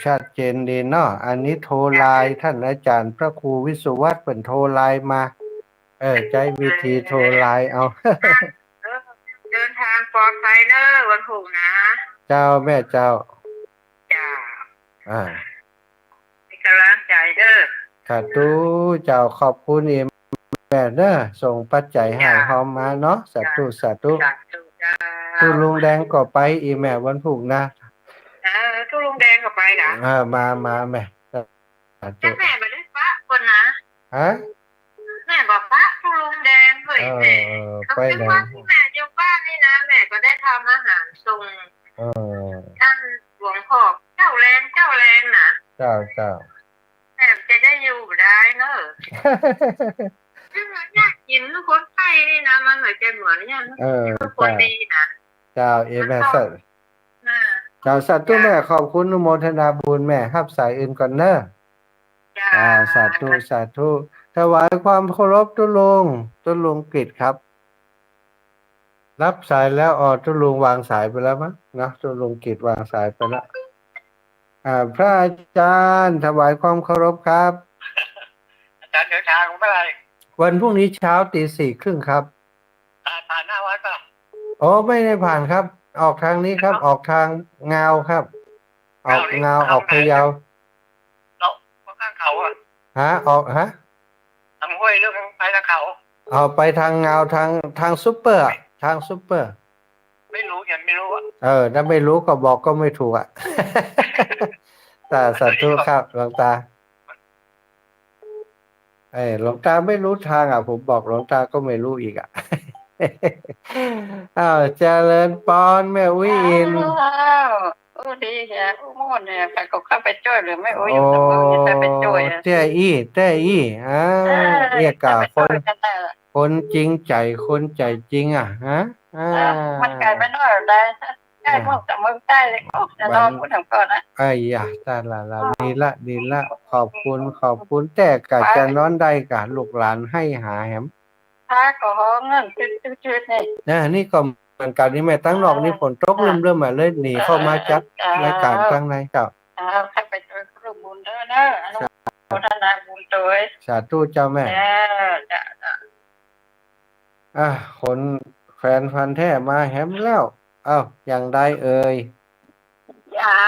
ชัดเจนดีเนาะอันนี้โทรไลน์ท่านอาจารย์พระครูวิสุวัฒน์เปิ่นโทรไลน์มาใจวิธีโทรไลน์เอาเดินทางปลอดภัยเนอะวันพุธนะเจ้าแม่เจ้ามีกำลังใจเด้อสาธุเจ้าขอบคุณแม่เด้อส่งปัจจัยให้หอมมาเนาะสาธุตุลุงแดงก็ไปแม่วันพุธนะตุลุงแดงก็ไปนะมาแม่แต่แม่ไม่ได้ปะคนนะแม่บอกปะตุลุงแดงเฮ้ยแม่ไปไหนแม่อยู่บ้านนี่นะแม่ก็ได้ทำอาหารส่งท่านหลวงพ่อเจ้าแรงนะเจ้าแม่จะได้อยู่ได้เนอะอยากกินคนไทยนี่นะมันเหมือนจะเหมือนอย่างคนดีนะเจ้าแม่สัตว์เจ้าสัตว์ตู้แม่ขอบคุณนุโมทนาบุญแม่ครับสายอื่นก่อนเนอะสาธุถวายความเคารพตุลุงกฤษครับรับสายแล้วตุลุงวางสายไปแล้วมั้งนะตุลุงกฤษวางสายไปแล้วพระอาจารย์ถวายความเคารพครับอาจารย์เดินทางเมื่อไหร่วันพรุ่งนี้เช้าตี 4:30ครับผ่านหน้าวัดป่ะไม่ได้ผ่านครับออกทางนี้ครับออกทางงาวครับออกงาวออกพะเยาเราข้างเขาออกทางห้วยหรือไปทางเขาไปทางงาวทางซุปเปอร์ไม่รู้ยังไม่รู้ถ้าไม่รู้ก็บอกก็ไม่ถูกแต่สาธุครับหลวงตาหลวงตาไม่รู้ทางผมบอกหลวงตาก็ไม่รู้อีกเจริญปอนแม่วิอินดีแฮะโม่เนี่ยใครก็เข้าไปช่วยหรือไม่อยู่ตรงนี้จะไปช่วยเรียกาคนจริงใจคนใจจริงฮะมันกลายเป็นว่าได้ ได้พวกจากเมืองใต้เลยก็จะรอพูดถึงก่อนนะไอ้ยะตาละดีละดีละขอบคุณแต่กะจะนอนได้กะลูกหลานให้หาแหมถ้าก็เงินชืดนี่นี่ก็เหมือนกันนี่แม่ตั้งนอกนี่ฝนตกเริ่มมาเลยหนีเข้ามาจัดรายการตั้งในเจ้าให้ไปเจอครูบุญเด้อเนอะอนุโมทนาบุญตัวสาธุเจ้าแม่จ้ะคนแฟนพันธุ์แท้มาแหมแล้วอย่างใดเอ่ยยา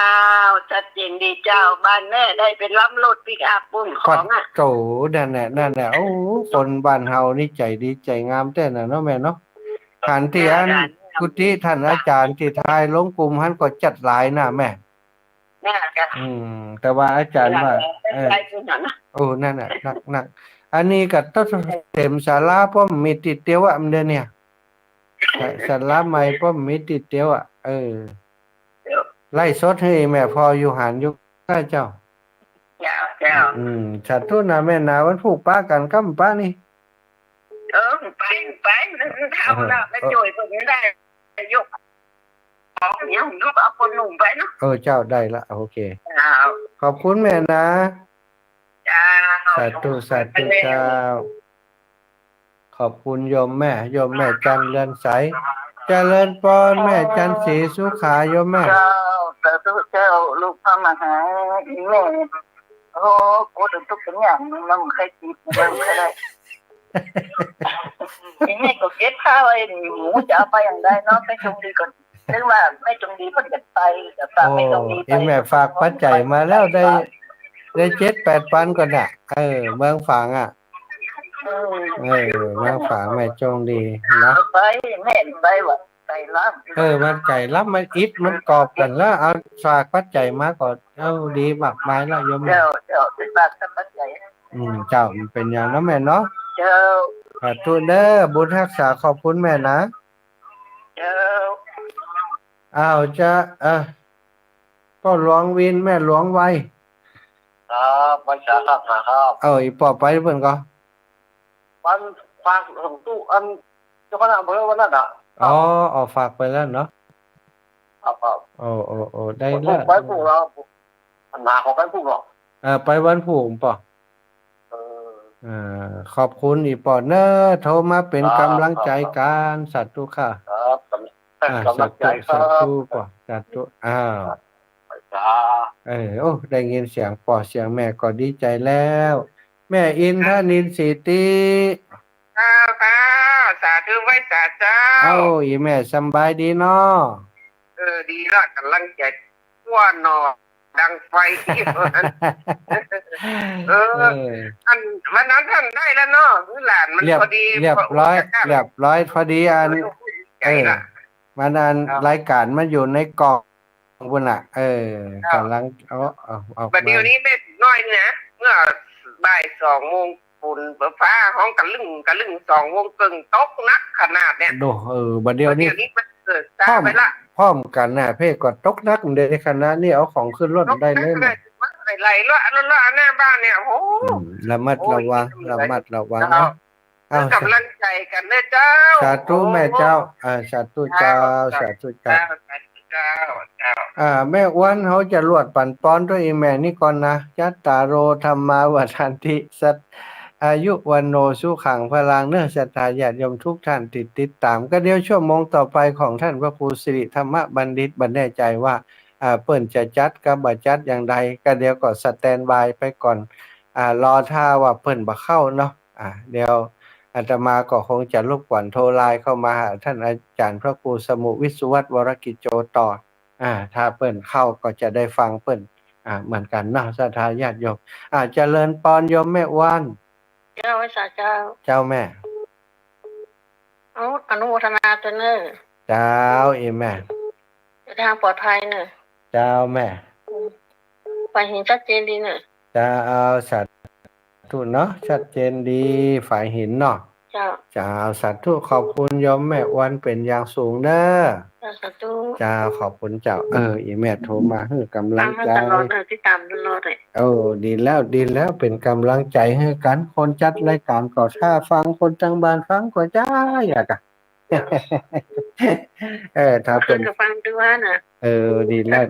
วชัดเจนดีเจ้าบ้านแม่ได้เป็นรับรถปิกอัพบุญของโตนั่นแหละโอ้คนบ้านเฮานี่ใจดีใจงามแต่น่ะเนาะแม่เนาะหันที่อันกุฏิท่านอาจารย์ที่ทายลงกลุ่มหันก็จัดหลายน่ะแม่แต่ว่าอาจารย์ว่านั่นน่ะนักอันนี้ก็ต้องเต็มศาลาป้อมมีติดเตียวอ่ะมันเด้อเนี่ยศาลาใหม่ป้อมมีติดเตียวอ่ะไล่สดให้แม่พออยู่หันอยู่ข้าเจ้าสาธุนะแม่นาวันผูกป้ากันกัมป้านี่ไปทำแล้วไม่จ่วยคนนี้ได้ยกของเนี่ยผมยกเอาคนหนุ่มไปเนาะเจ้าได้ละโอเคขอบคุณแม่นะสาธุเจ้าขอบคุณโยมแม่จันเรือนใสเจริญพรแม่จันศรีสุขาโยมแม่สาธุเจ้าลูกพระมหาแม่โอ้กูถึงทุกอย่างมันใครจีบมันใครได้แม่ก็เก็บข้าวไอ้หมูจะเอาไปอย่างใดเนาะไม่จงดีก่อนนึกว่าไม่จงดีเพิ่นจะไปแต่ฝากไม่จงดีไปแม่ฝากปัจจัยมาแล้วได้7-8 ปันก่อนน่ะเมืองฝางเมืองฝางแม่จงดีนะไปแม่ไปว่าไก่ล้ำมันไก่ล้ำมันอิดมันกรอบกันแล้วเอาฝากปัจจัยมาก่อนดีมากมายแล้วโยมเจ้าเป็นฝากปัจจัยเจ้ามันเป็นอย่างนั้นแม่เนาะเจ้าขอทุนเด้อบุญรักษาขอบคุณแม่นะเจ้าจะพ่อหลวงวินแม่หลวงไว้ครับวันสาครับอีปอไปเพิ่นก็วันฝากของตู้อันเจ้าคณะอำเภอวันนั้นฝากไปแล้วเนาะครับได้แล้วไปผูกเราหนาของไปผูกหรอไปวันผูกป่ะขอบคุณอีปอเนอโทรมาเป็นกำลังใจการสัตว์ทุกค่ะครับกำลังใจครับสัตว์ทุกป่ะสัตว์ทุกได้ยินเสียงปอเสียงแม่ก็ดีใจแล้วแม่อินทนินสีติสาธุไว้สาเจ้าอีแม่สบายดีเนาะดีละกำลังใจว่านอดังไฟที่อันวันนั้นท่านได้แล้วเนาะหลานมันพอดีเรียบร้อยพอดีมันรายการมันอยู่ในกล่องพุ่นน่ะกำลังเอาบัดเดี๋ยวนี้แม่น้อยนะเมื่อบ่าย2 โมงฝุ่นฟ้าห้องกะลึง2 โมงครึ่งตกนักขนาดเนี่ยบัดเดี๋ยวนี้มันเกิดตามไปละพร้อมกันน่ะเพ่ก็ตกนักเด้ขนาดนี้เอาของขึ้นรถได้เลยไหลละหน้าบ้านเนี่ยโอ้ระมัดระวังกำลังใจกันเด้อเจ้าสาธุแม่เจ้าสาธุเจ้าแม่อ้วนเขาจะรวดปั่นป้อนด้วยแม่นี่ก่อนนะยัตตาโรธรรมาวัฏันติสัตอายุวันโนสุขังพลังเนื้อศรัทธาญาติโยมทุกท่านติดตามก็เดี๋ยวชั่วโมงต่อไปของท่านพระครูสิริธรรมบัณฑิตบรรแน่ใจว่าเปิ้นจะจัดกับบ่จัดอย่างใดก็เดี๋ยวก็สแตนบายไปก่อนรอท่าว่าเปิ้นบ่เข้าเนาะเดี๋ยวอาตมาก็คงจะรบกวนโทรไลน์เข้ามาหาท่านอาจารย์พระครูสมุวิสุวัตรวรกิจโจต่อถ้าเปิ้นเข้าก็จะได้ฟังเปิ้นเหมือนกันเนาะศรัทธาญาติโยมเจริญพรโยมแม่อ้วนเจ้าไว้สาเจ้าแม่อนุโมทนาตัวเนอเจ้าแม่ทางปลอดภัยเนอเจ้าแม่ฝ่ายหินชัดเจนดีเนอเจ้าสาธุเนาะชัดเจนดีฝ่ายหินเนาะเจ้าสาธุขอบคุณโยมแม่อ้วนเป็นอย่างสูงเด้อสาธุเจ้าขอบคุณเจ้าแม่โทรมาให้กำลังใจที่ตามตลอดเลยดีแล้วเป็นกำลังใจให้กันคนจัดรายการก็ถ้าฟังคนจังบ้านฟังก็จ้าอยาก ถ้าเป็ ขึ้น น กับฟังด้วยนะ ดี แล้ แล้ว ว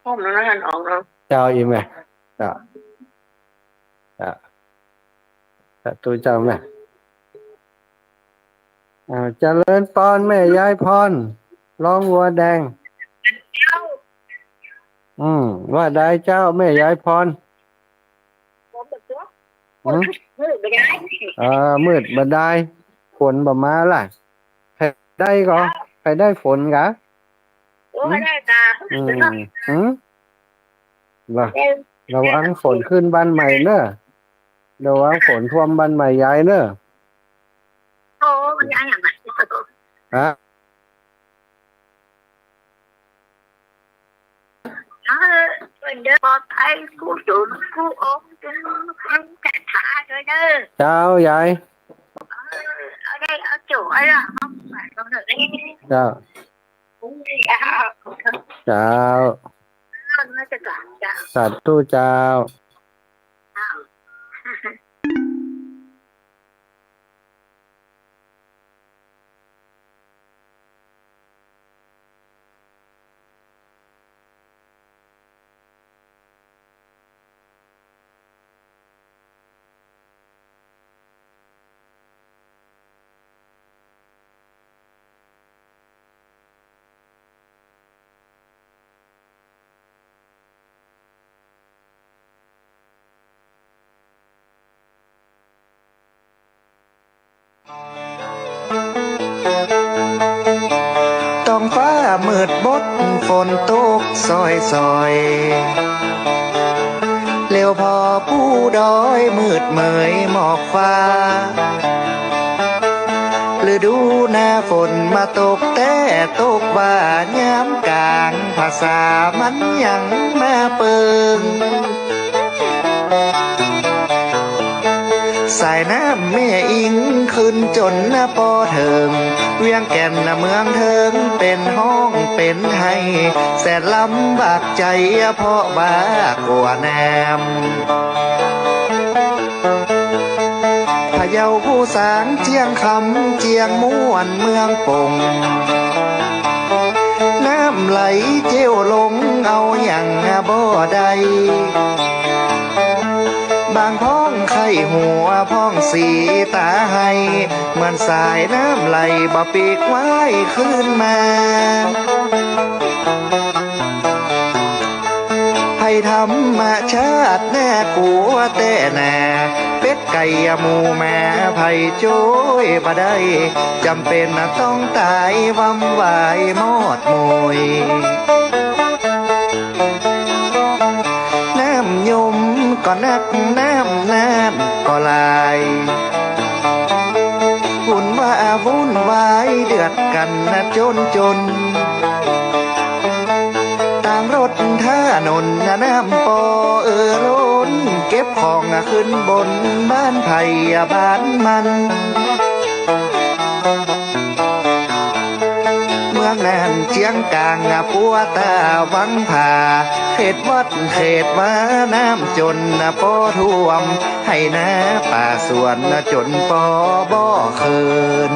ผมแล้วหันออกเนาะ เจ้าอีแม่เจ้าตัวเจ้าแม่เจริญพรแม่ยายพรร้องวัวแดงว่าได้เจ้าแม่ยายพรมืดบ่ได้ฝนบ่มาล่ะใครได้ก็ใครได้ฝนกะไม่ได้จ้าระวังฝนขึ้นบ้านใหม่เนอะระวังฝนท่วมบ้านใหม่ยายเนอะมันยายอย่างไรเดินปลอดภัยผู้สูงผู้องค์จึงทั้งแก่ขาด้วยเด้อเจ้ายายเอาได้เอาจุ๋ยละเอาไปก็เถอะเจ้าเจ้าสัตว์ตู้เจ้าท้องฟ้ามืดบดฝนตกซอยเร็วพอผู้ดอยมืดเมยหมอกฟ้าฤดูหน้าฝนมาตกแต่ตกว่ายามกลางภาษามันยังมาเปิงสายน้ำแม่อิงขึ้นจนหน้าปอเถิงเวียงแก่นเมืองเถิงเป็นห้องเป็นให้แสนลำบากใจเพราะบ้ากลัวแนมพะเยาผู้สางเจียงคำเจียงม่วนเมืองปงน้ำไหลเจียวลงเอาอย่างบ่ได้บางพ้องไข่หัวพ้องสีตาให้เหมือนสายน้ำไหลบ่ปีกไว้ขึ้นมาให้ธรรมชาติแน่กลัวแต่แน่เป็ดไก่หมูแม่ไผ่โจ้ยบ่ได้จำเป็นต้องตายวำวายมอดมวยน้ำยมก็นักน้ำก็ลายวุ่นว่าวุ่นวายเดือดกันจนต่างรถท่านนน้ำปอล้นเก็บของขึ้นบนบ้านไผ่บ้านมันเมืองแน่นเชียงกลางปัวตาวังผาเขตวัดเขตมาน้ำจนปอท่วมให้น้าป่าสวนจนปอบ่คืน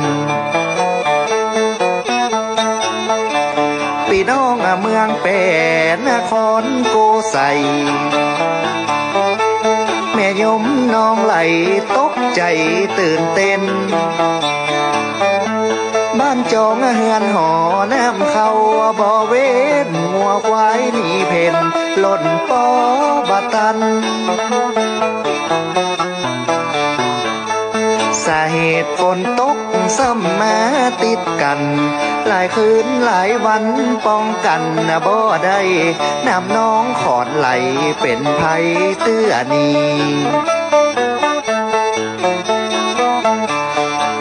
พี่น้องเมืองเป็ดนครโกไสแม่ยมน้องไหลตกใจตื่นเต้นบ้านจองเฮือนหอน้ำเข้าบ่เว้นงัวควายหนีเพ่นหล่นปอบตันสาเหตุฝนตกซ้ำมาติดกันหลายคืนหลายวันป้องกันบ่ได้น้ำน้องขอดไหลเป็นภัยเตื้อนี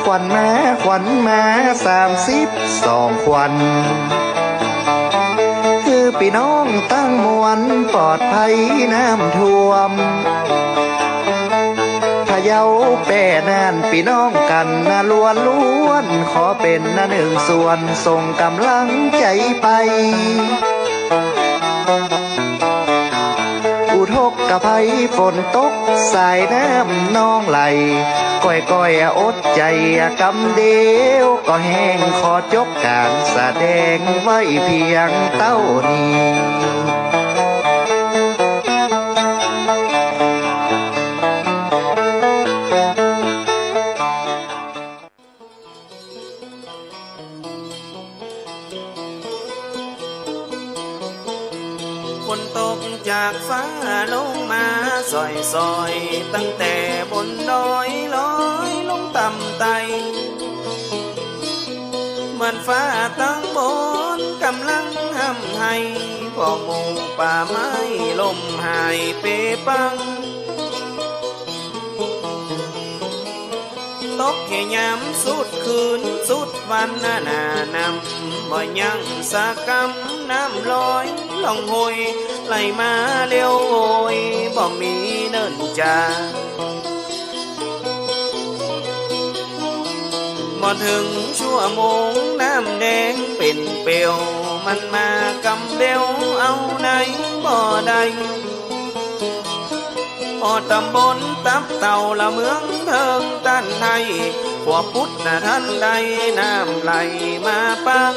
ควันมา32ควันคือพี่น้องตั้งมวลปลอดภัยน้ำท่วมพะเยาแป่น่านพี่น้องกันล้วนขอเป็นหนึ่งส่วนส่งกำลังใจไปอุทกภัยฝนตกสายน้ำน้องไหล ก้อยอดใจกำเดียวก็แห้งขอจบการแสดงไว้เพียงเต้านี้ฝนตกจากฟ้าลงมาซอยตั้งแต่บนดอยลอยลงต่ำไตเหมือนฟ้าตั้งบนกำลังห้ำให้พอหมู่ป่าไม้ลมหายเปปังตกแค่ยามสุดคืนสุดวันหน้านำบ่ยังสากำน้ำลอยล่องหอยไหลมาเลี้ยวโอยบ่มีเนินจาบ่ถึงชั่วโมงน้ำแดงเป็นเปลวมันมากำเบลเอาในบ่ได้พอตำบลตับเต่าละเมืองเทิงตันไทยพวกพุทธนะท่านใดน้ำไหลมาปัง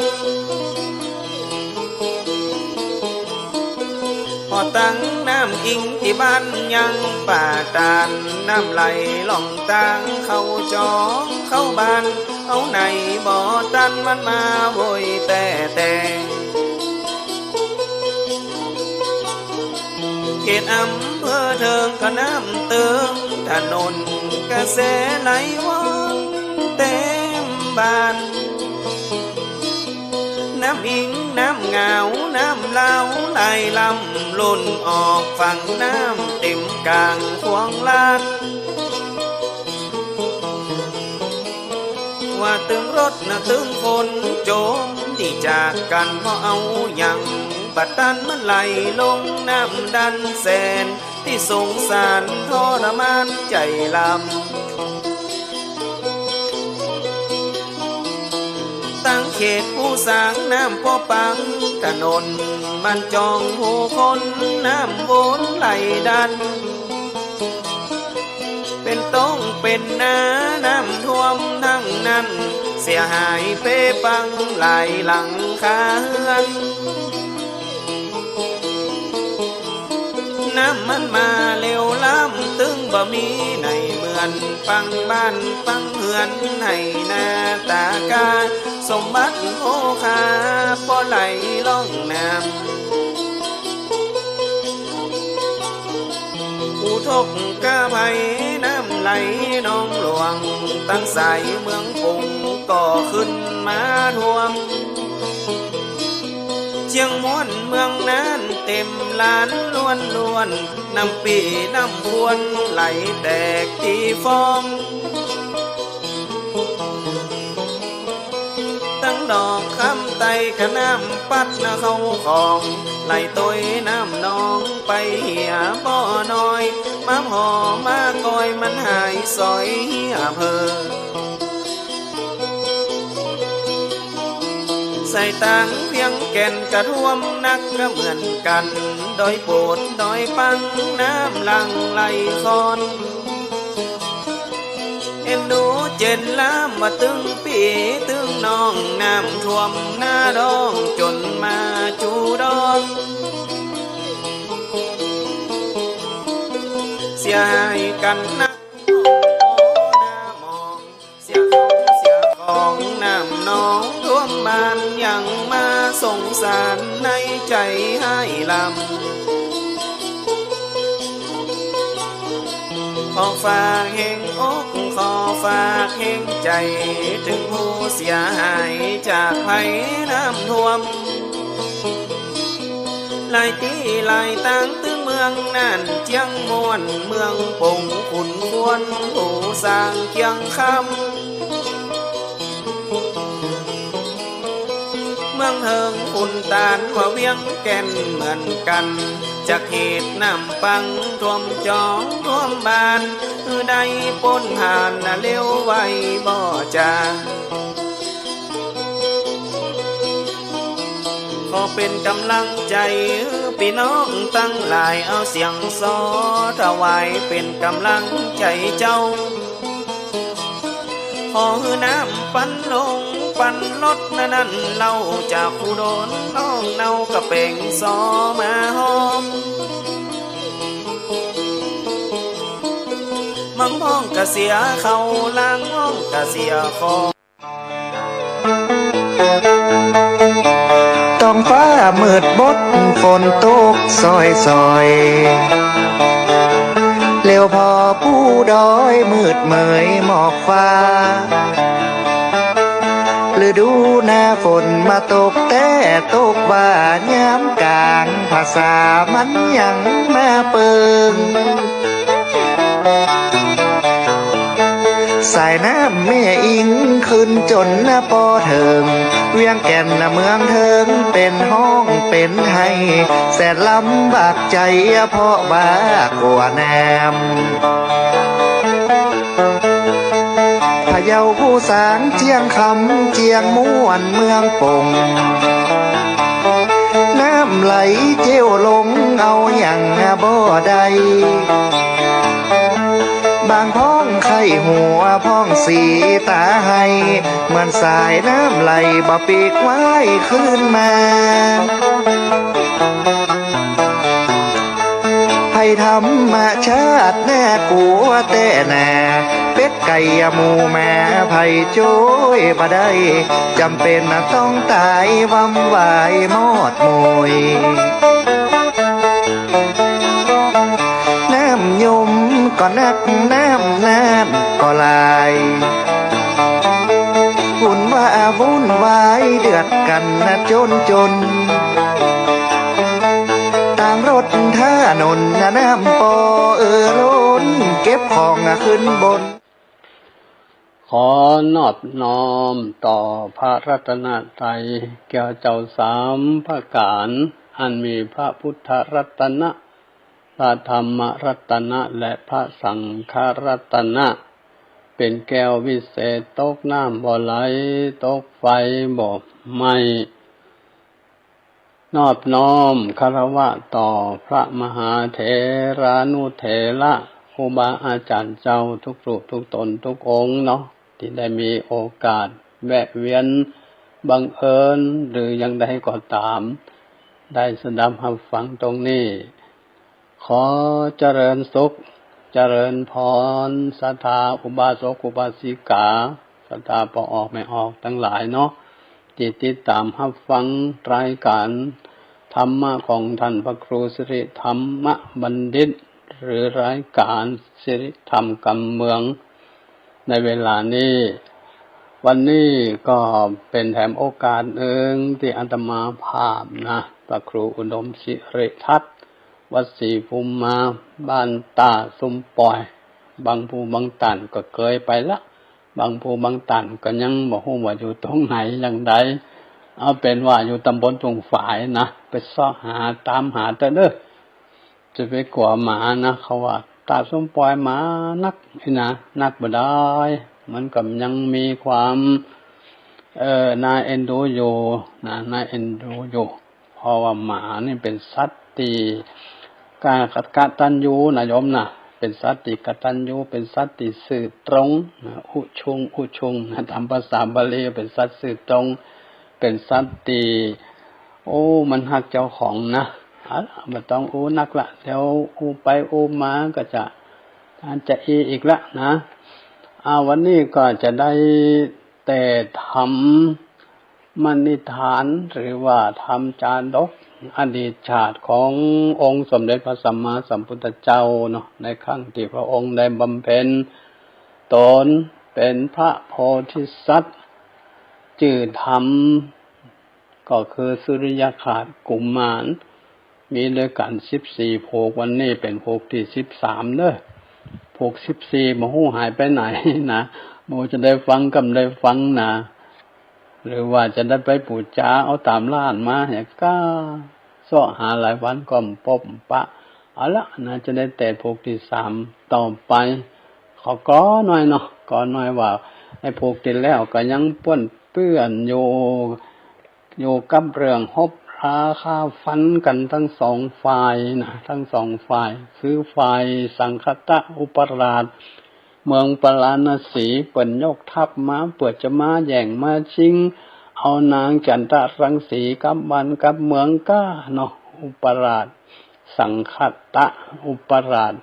พอตั้งน้ำอิงที่บ้านยังป่าตานน้ำไหลล่องตางเข้าจองเข้าบ้านเอาในบ่อตันมันมาโวยแต่เขตอำเภอเทิงก็น้ำเติมถนนกระแสไหลว่องเต็มบ้านน้ำอิงน้ำเงาน้ำเล่าไหลลำล้นออกฝั่งน้ำเต็มกลางควงลานว่าตึงรถนะตึงคนโจมที่จากกันเพราะเอาอย่างบัดตันมันไหลลงน้ำดันแสนที่สงสารทรมานใจลำตั้งเขตผู้สร้างน้ำพ่อปังถนนมันจองหูคนน้ำวนไหลดันเป็นต้องเป็นน้ำท่วมทั้งนั้นเสียหายเปปังหลายหลังคาเฮือนน้ำมันมาเร็วล้ำตึงบ่มีในเหมือนปังบ้านปังเฮือนให้หน้าตากาสมบัติโอคาพอไหลล่องน้ำอุทกกะไพน้ำไหลน้องหลวงตั้งสายเมืองปุงก็ขึ้นมาท่วมเชียงม้วนเมืองนั้นเต็มลานล้วนน้ำปีน้ำพวนไหลแตกตีฟองตั้งดอกคำไตกะน้ำปัดนะเข้าของไหลตัวน้ำนองไปเหี่ยบ่อน้อยมาหอมาคอยมันหายซอยเหี่ยเพอใส่ตังเพียงแก่นกระท่วมนักก็เหมือนกันดอยโปดดอยปังน้ำหลังไหลคอนเอ็นดูเจนล้ำมาตึงปีตึงน้องน้ำท่วมหน้าดองจนมาจูดอนเสียหายกันนักของน้ำน้องท่วมบ้านยังมาสงสารในใจให้ลำขอฝากแห่งอกขอฝากแห่งใจถึงผู้เสียหายจากภัยน้ำท่วมหลายที่หลายตั้งตึงเมืองนั่นเจียงมวนเมืองปงขุนควรผู้สร้างเคียงคำเมืองเฮิงอุ่นตานว่าเวียงแก่นเหมือนกันจากเหตุน้ำปังท่วมจองท่วมบ้านได้ปนผ่านเลี้ยวไว้บ่จาขอเป็นกำลังใจพี่น้องตั้งหลายเอาเสียงซอถวายเป็นกำลังใจเจ้า อน้ำปันลงปันลดนั่นเล่าจากผู้โดนน้องเนาก็เป่งซอมาหอมมังห้องกะเสียเขาล้างห้องกะเสียคอต้องฟ้ามืดบดฝนตกซอยซอยเร็วพอผู้ดอยมืดเมยหมอกฟ้าฤดูหน้าฝนมาตกแต่ตกว่ายามกลางภาษามันยังมาเปิงสายน้ำแม่อิงขึ้นจนหน้าปอเถิงเวียงแก่นเมืองเถิงเป็นห้องเป็นไห้แสนลำบากใจเพราะว่ากลัวน้ำพะเยาผู้สางเจียงคำเจียงม่วนเมืองปงน้ำไหลเจียวลงเอาอย่างบ่ได้บางพ้องไข่หัวพ้องสีตาให้เหมือนสายน้ำไหลบ่ปีกไว้ขึ้นมาให้ธรรมชาติแน่กลัวแต่แน่เป็ดไก่หมูแม่ไผ่โจ้ยบ่ได้จำเป็นต้องตายวำวายมอดมวยน้ำยมก็นักน้ำนานก็ลายวุ่นว่าวุ่นวายเดือดกันนะจนต่างรถท่านนน้ำปอล้นเก็บของขึ้นบนขอนอบน้อมต่อพระรัตนตรัยแก่เจ้าสามพระการอันมีพระพุทธรัตนะพระธรรมรัตนะและพระสังฆรัตนะเป็นแก้ววิเศษตกน้ำบ่ไหลตกไฟบ่ไหม้นอบน้อมคารวะต่อพระมหาเถรานุเถระครูบาอาจารย์เจ้าทุกรูปทุกตนทุกองค์เนาะที่ได้มีโอกาสแวะเวียนบังเอิญหรือยังใดก็ตามได้สดับรับฟังตรงนี้ขอเจริญสุขเจริญพรศรัทธาอุบาสกอุบาสิกาศรัทธาพอออกไม่ออกทั้งหลายเนาะที่ติดตามรับฟังรายการธรรมะของท่านพระครูสิริธรรมบัณฑิตหรือรายการสิริธรรมกำเมืองในเวลานี้วันนี้ก็เป็นแถมโอกาสหนึ่งที่อาตมาภาพนะพระครูอุดมศิริทัตน์วัดศรีภูมิมาบ้านตาซุมปอยบางภูบางตันก็เคยไปละบางภูบางตันก็ยังบ่ฮู้ว่าอยู่ตรงไหนอย่างใดเอาเป็นว่าอยู่ตำบลตรงฝายนะไปซ้อหาตามหาแต่เด้อจะไปกลัวหมานะเขาว่าตาซุมปอยหมานักนะนักบ่ได้มันก็ยังมีความน่าเอ็นดูอยู่นะน่าเอ็นดูอยู่เพราะว่าหมานี่เป็นสัตว์ที่การกตัญญูนะโยมนะเป็นสัตว์ที่กตัญญูเป็นสัตว์ที่สื่อตรงนะอุชุงนะตามภาษาบาลีเป็นสัตว์สื่อตรงเป็นสัตว์ที่มันฮักเจ้าของนะบ่ต้องนักละเดี๋ยวไปมาก็จะอีกละนะวันนี้ก็จะได้แต่ทำมณิธานหรือว่าทำจาดกอดีตชาติขององค์สมเด็จพระสัมมาสัมพุทธเจ้าเนาะในครั้งที่พระองค์ได้บำเพ็ญตนเป็นพระโพธิสัตว์ชื่อธรรมก็คือสุริยคราสกุมารมีด้วยกัน14โภควันนี้เป็นโภคที่13เด้อโภค14บ่ฮู้หายไปไหนนะบ่จะได้ฟังกำได้ฟังนะหรือว่าจะได้ไปปูจาเอาตามร้านมาเนี่ยก็เสาะหาหลายวันก็พบปะเอาละนะจะได้แต่โภคที่3ต่อไปขอก็หน่อยเนาะก็หน่อยว่าไอ้โภคที่แล้วก็ยังป้วนเปื้อนอยู่กับเรื่องฮบราคาฟันกันทั้งสองฝ่ายนะทั้งสองฝ่ายคือฝ่ายสังคตะอุปราช เมืองปราณสีเปิ่นยกทัพมาเปิดจะมาแย่งมาชิงเอานางจันทรังสีกับบ้านกับเมืองก้าเนาะอุปราชสังคตะอุปราช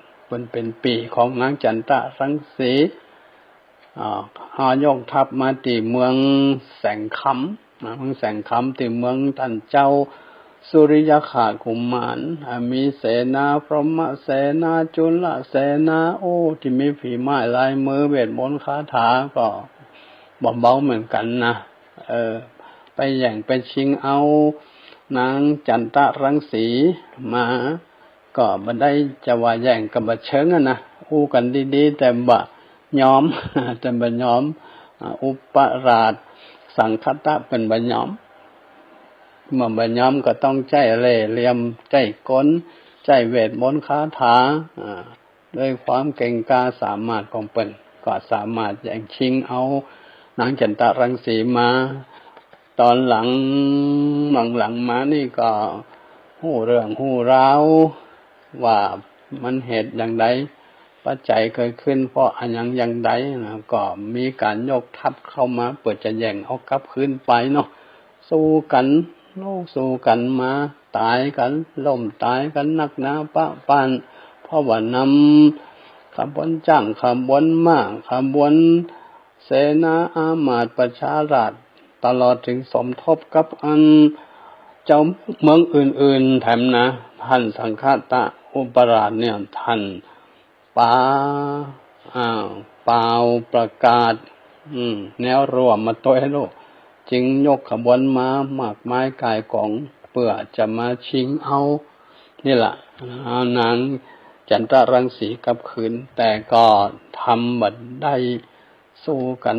เป็นปีของนางจันทรังสีหายกทัพมาตีเมืองแสงคำเมืองแสงคำตีเมืองท่านเจ้าสุริยขากุมารมีเสนาพรหมเสนาจุลเสนาโอ้ที่มีฝีไม้ลายมือเวทมนต์คาถาก็เบาๆเหมือนกันนะไปแย่งไปชิงเอานางจันทรังสีมาก็บ่ได้จะว่าแย่งกับบ่เชิงนะอู้กันดีๆแต่บ่ยอมแต่บ่ยอมอุปราชสังคตะเป็นบ่ยอมเมื่อบ่ยอมก็ต้องใจเล่ห์เหลี่ยมใจกลใจเวทมนต์คาถาด้วยความเก่งกาจสามารถของเพิ่นก็สามารถแย่งชิงเอานางจันทรังสีมาตอนหลังมานี่ก็ฮู้เรื่องฮู้ราวว่ามันเหตุอย่างใดปัจจัยเกิดขึ้นเพราะอันอย่างใดนะก็มีการยกทัพเข้ามาเปิดจะแย่งเอากลับคืนไปเนาะสู้กันมาตายกันล้มตายกันนักหนาปะปานเพราะว่านำขบวนจ้างขบวนม้าขบวนเสนาอามาตย์ประชาราษฎร์ตลอดถึงสมทบกับอันเจ้าเมืองอื่นๆแถมนะท่านสังฆตะอุปราชเนี่ยท่านเปล่าประกาศแนวร่วมมาตัวให้โลกจึงยกขบวนมามากมายกายกองเพื่อจะมาชิงเอานี่ล่ะนางจันทรังสีกลับคืนแต่ก็ทำบัดได้สู้กัน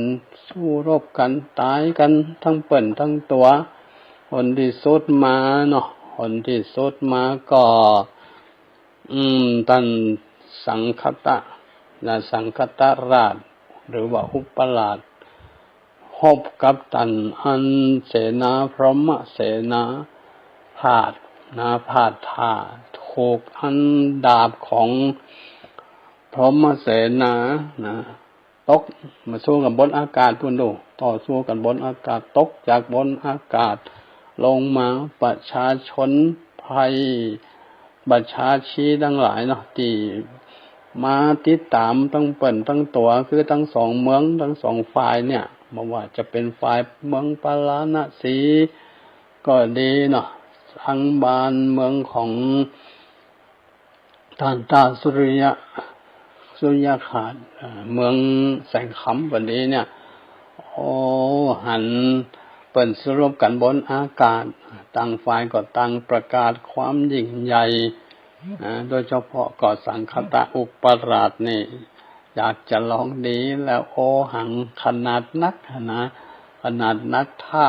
สู้รบกันตายกันทั้งเปิ่นทั้งตัวคนที่สุดมาเนาะคนที่สุดมาก็ท่านสังคตะสังคตราชหรือว่าอุปราชพบกับท่านอันเสนาพรหมเสนาพาทธาถูกอันดาบของพรหมเสนาตกมาสู้กับบนอากาศพุ่นดูต่อสู้กันบนอากาศตกจากบนอากาศลงมาประชาชนภัยประชาชีทั้งหลายเนาะที่มาติดตามทั้งเปิ่นทั้งตัวคือทั้งสองเมืองทั้งสองฝ่ายเนี่ยไม่ว่าจะเป็นฝ่ายเมืองปาลาณสีก็ดีเนาะทางบ้านเมืองของท่านตาสุริยขาดเมืองแสงคำวันนี้เนี่ยหันเปิ่นสรุปกันบนอากาศต่างฝ่ายก็ต่างประกาศความยิ่งใหญ่โดยเฉพาะก่อสังคตะอุปราชนี่อยากจะลองดีแล้วหังขนาดนักถ้า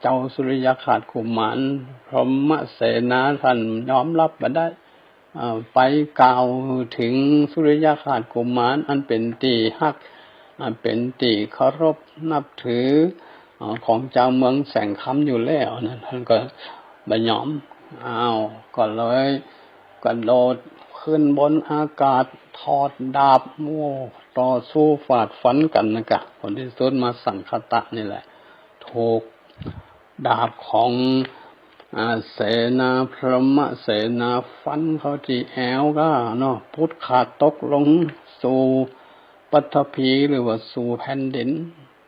เจ้าสุริยขาดกุมารพรหมเสนาท่านยอมรับมาได้ไปกล่าวถึงสุริยขาดกุมารอันเป็นตีฮักเป็นตีเคารพนับถือของเจ้าเมืองแสงคำอยู่แล้วนะท่านก็บ่ยอมก็เลยกระโดดขึ้นบนอากาศถอดดาบต่อสู้ฟาดฟันกันนะกะผลที่สุดมาสังคตะนี่แหละถูกดาบของเสนาพรหมเสนาฟันเขาที่แอวก็เนาะพุทธขาดตกลงสู่ปฐพีหรือว่าสู่แผ่นดิน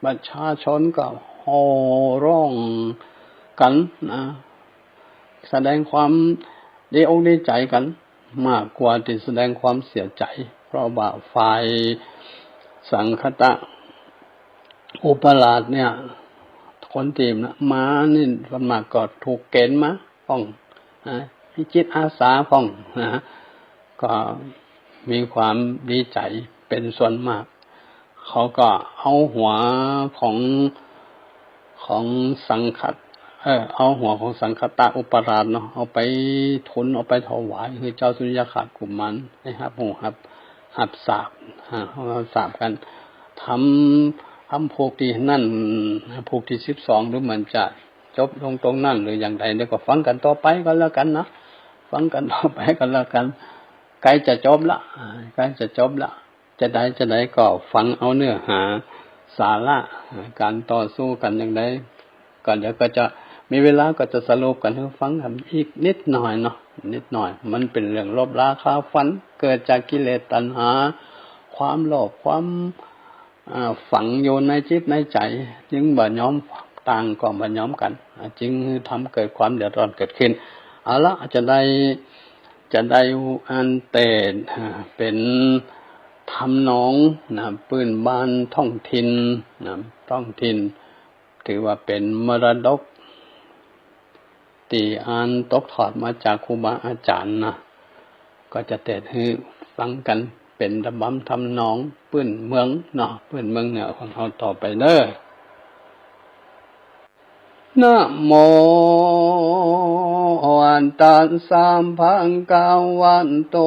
ประชาชนก็โห่ร้องกันนะแสดงความดีอกดีใจกันมากกว่าที่แสดงความเสียใจเพราะว่าฝ่ายสังคตะอุปราชเนี่ยคนทีมนะมานี่ส่วนมากก็ถูกเกณฑ์มาพ้องมีจิตอาสาพ้องก็มีความดีใจเป็นส่วนมากเขาก็เอาหัวของสังคตเอาหัวของสังคตะอุปราชเนาะเอาไปทุนเอาไปถวายคือเจ้าสุริยขาดกุมารให้หับสาบเอาสาบกันทำผูกที่นั่นผูกที่12หรือมันจะจบลงตรงนั้นหรืออย่างไรเดี๋ยวก็ฟังกันต่อไปก็แล้วกันนะฟังกันต่อไปก็แล้วกันใกล้จะจบละใจ จะได้ก็ฟังเอาเนื้อหาสาระการต่อสู้กันอย่างไรก็เดี๋ยวก็จะมีเวลาก็จะสรุปกันให้ฟังกันอีกนิดหน่อยเนาะนิดหน่อยมันเป็นเรื่องลบราคาฟันเกิดจากกิเลสตัณหาความโลภความฝังอยู่ในจิตในใจจึงบ่ยอมต่างก็บ่ยอมกันจึงทำเกิดความเดือดร้อนเกิดขึ้นเอาละจะได้อันเตดเป็นทำนองนะปืนบ้านท้องถิ่นนะท้องถิ่นถือว่าเป็นมรดกที่อ่านตกทอดมาจากครูบาอาจารย์นะก็จะเตดให้ฟังกันเป็นระบำทำนองปืนเมืองเนาะปืนเมืองเนี่ยของเราต่อไปเด้อนะโมอันตัสสะภังกาวันโต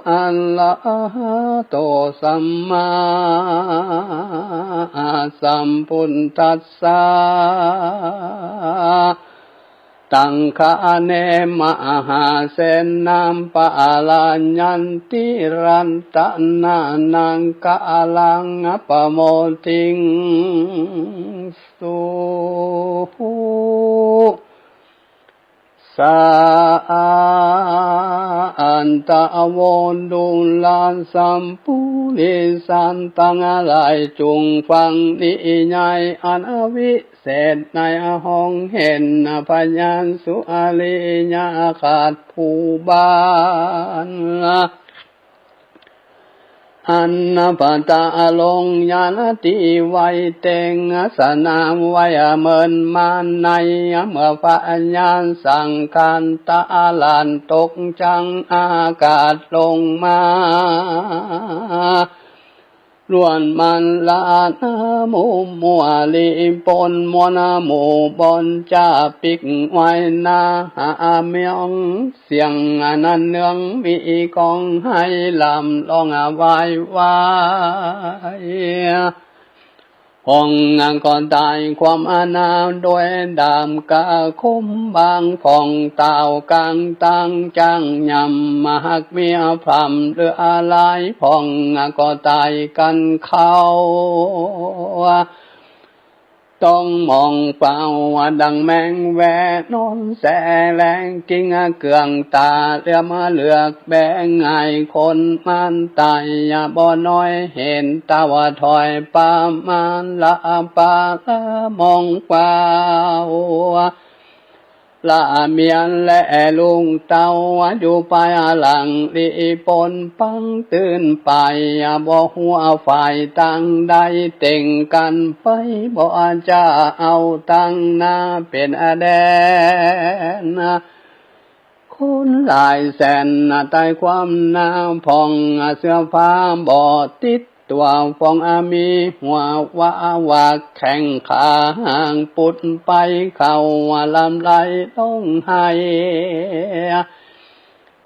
อะระหะโตสัมมาสัมพุทธัสสะตังคาเนมหาเสนัมปะลัญญันติรันตนานังกาลังปะโมทิงสุสาอันตะโวดุลานสัมปุริสันตังอะไรจุงฟังนิยายอันอวิเศษในห้องเห็นพยานสุอาลีญาขาดผู้บานอันนปตาลงญาณติไวเตงสนามไวเมินมาในเมื่อพญานสังการตาลานตกจังอากาศลงมาล้วนมันลานาหมู่มัวลีปนมวนาหมู่บนจ่าปิกไว้นาหาเมียงเสียงนั้นเนืองมีกองให้ลำลองไว้ไว้ห้องก่อนตายความอนาโดยดามกะคมบางผ่องเต่ากลางตังจังยำมาหักเมียพรำเรืออะไรผ่องก็ตายกันเข้าต้องมองเปล่าดังแมงแวนอนแสแรงกิ้งเกืองตาเรือมาเลือกแบงไงคนมันตายบ่น้อยเห็นตาวถอยปามันละปาละมองเปล่าละเมียนและลุงเต้าอยู่ไปหลังรีปนปังตื่นไปบ่หัวฝ่ายตั้งได้เต่งกันไปบ่จะเอาตั้งหน้าเป็นแดนคนหลายแสนตายความหน้าผ่องเสื้อผ้าบ่ติดตัวฟองมีหัวว่าแข่งขาห่างปุดไปเข้าลำไหลต้องให้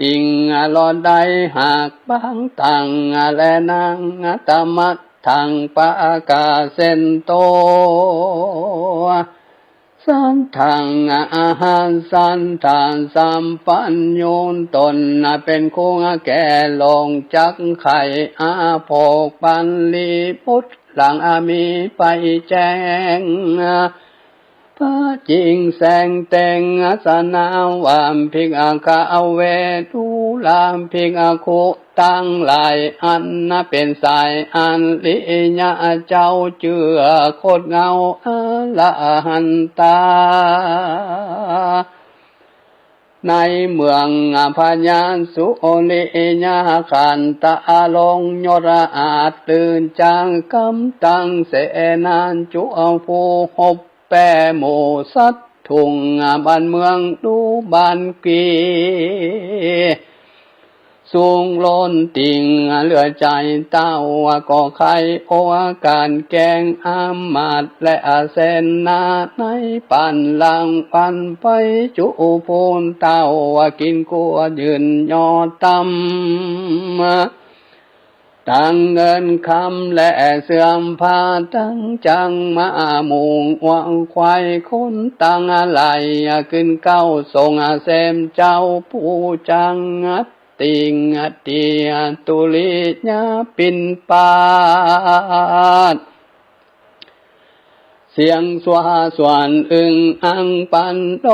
ติงหลอดได้หากบางตังและนางตะมัดทางปากาเส้นโตสันทางอาหารสันทานสัมปัญโยนตนเป็นคงแก่ลงจักไข่โภกปันลีพุทธหลังมีไปแจ้งพระจริงแสงแต่งสนาวามพิกอาคาเวทุลามพิกอาคุตั้งหลายอันเป็นสายอันลิญาเจ้าเจือโคตรเงาละหันตาในเมืองพญานสุโอลิญาขันตาลงยระอาจตื่นจางกำตังเสนานจุฟูหบแปหมู่สัตทุงบ้านเมืองดูบ้านกีสูงล้นติ่งเหลือใจเต้าก็ใครโออาการแกงอามาดและเสนนาในปันลังปันไปจุพูนเต้ากินกัวยืนยอตำตั้งเงินคำและเสื่อมพาตั้งจังมาหมู่วังควายคนตั้งอะไรขึ้นเก้าทรงเสมเจ้าผู้จัง ติงเตียตุลิญาปินปาดเสียงสวาสวนอึงอังปันโด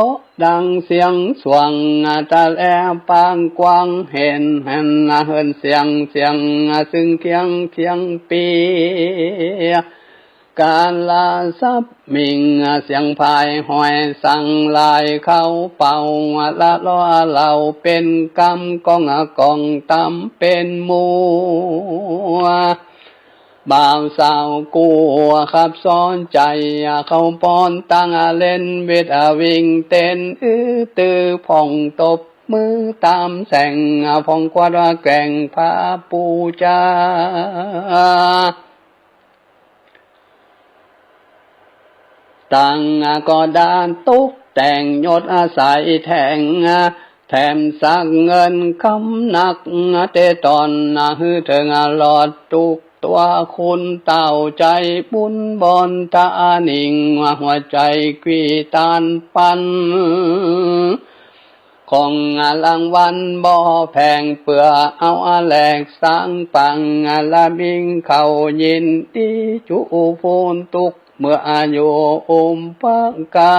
ดังเสียงสวงตะแลปางกวางเห็นเฮินเสียงซึ่งเคียงปีการลาซับมิงเสียงพายหอยสั่งลายเข้าเป่าละล้อเราเป็นกำกองตำเป็นมัวบ่าวสาวกัวขับซ้อนใจเขาปอนตั้งเล่นเวทวิ่งเต้นตือผ่องตบมือตามแสงผ่องกวาดแกงพาปูจาตั้งก็ดานตุกแต่งยศอาศัยแทงแถมสักเงินคำหนักเตตอนฮือเถิงหลอดตุกตัวคุณเต่าใจบุญบอนตานิ่งหัวใจกีตานปันของรางวัลบ่แพงเปื่อเอาแหลกสร้างปังละบิงเขายินดีจูพูนตุกเมื่ออายุปังกา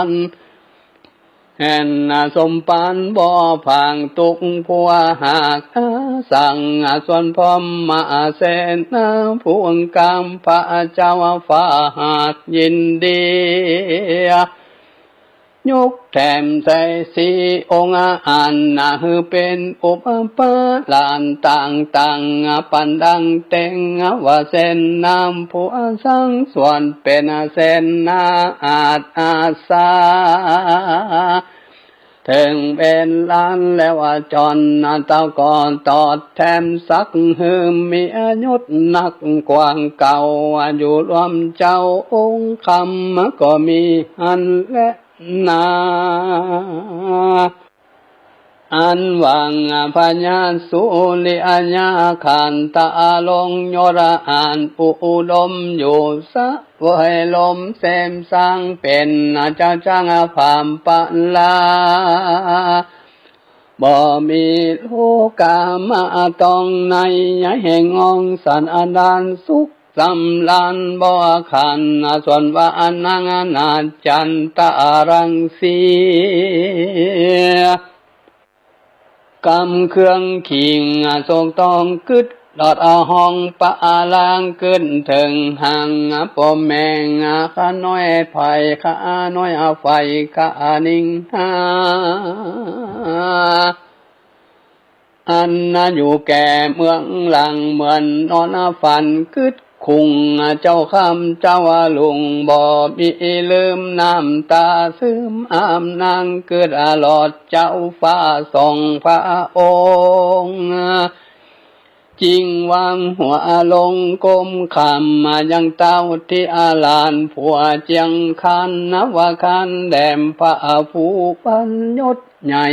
รแห่นสมปันบ่อพังตุกผัวหากสั่งส่วนพร้อมมาเสนาพวงกามพระเจ้าฟ้าหากยินดียกแถมใส่สีองค์อันฮือเป็นอุปปาลานต่างปันดังเต็งว่าเส้นน้ำผัวสังส่วนเป็นเส้นนาอาสาถึงเป็นล้านแล้วจอนเต้าก่อนตอดแถมสักหืมมีอายุนักกว่างเก่าอยู่รวมเจ้าองค์คำก็มีอันและนาอันวังพญาสุริอัญญาขันตาลงยระอานอุดมอยู่สะเวยลมเสมสร้างเป็นเจ้าจ้างผามปันลาบ่มีโลกามาต้องในแห่งองสันอดานสุขสำลานบ่ขันส่วนว่านังนาจันตารังสีกำเครื่องขิงโศกตองกึดดอดห้องปะลางขึ้นถึงหังปอมแมงข้าน้อยไผ่ข้าน้อยไฟข้านิ่งอันอยู่แก่เมืองหลังเหมือนนอนฝันกึดคุงเจ้าคำเจ้าลุงบ่มีลืมน้ำตาซึมอามนางเกิดหลอดเจ้าฟ้าส่องพระองค์จริงวางหัวลงก้มคำมายังเต้าที่อาลานผัวเจียงคันนวคันแดมพระผู้ปัญญดใหญ่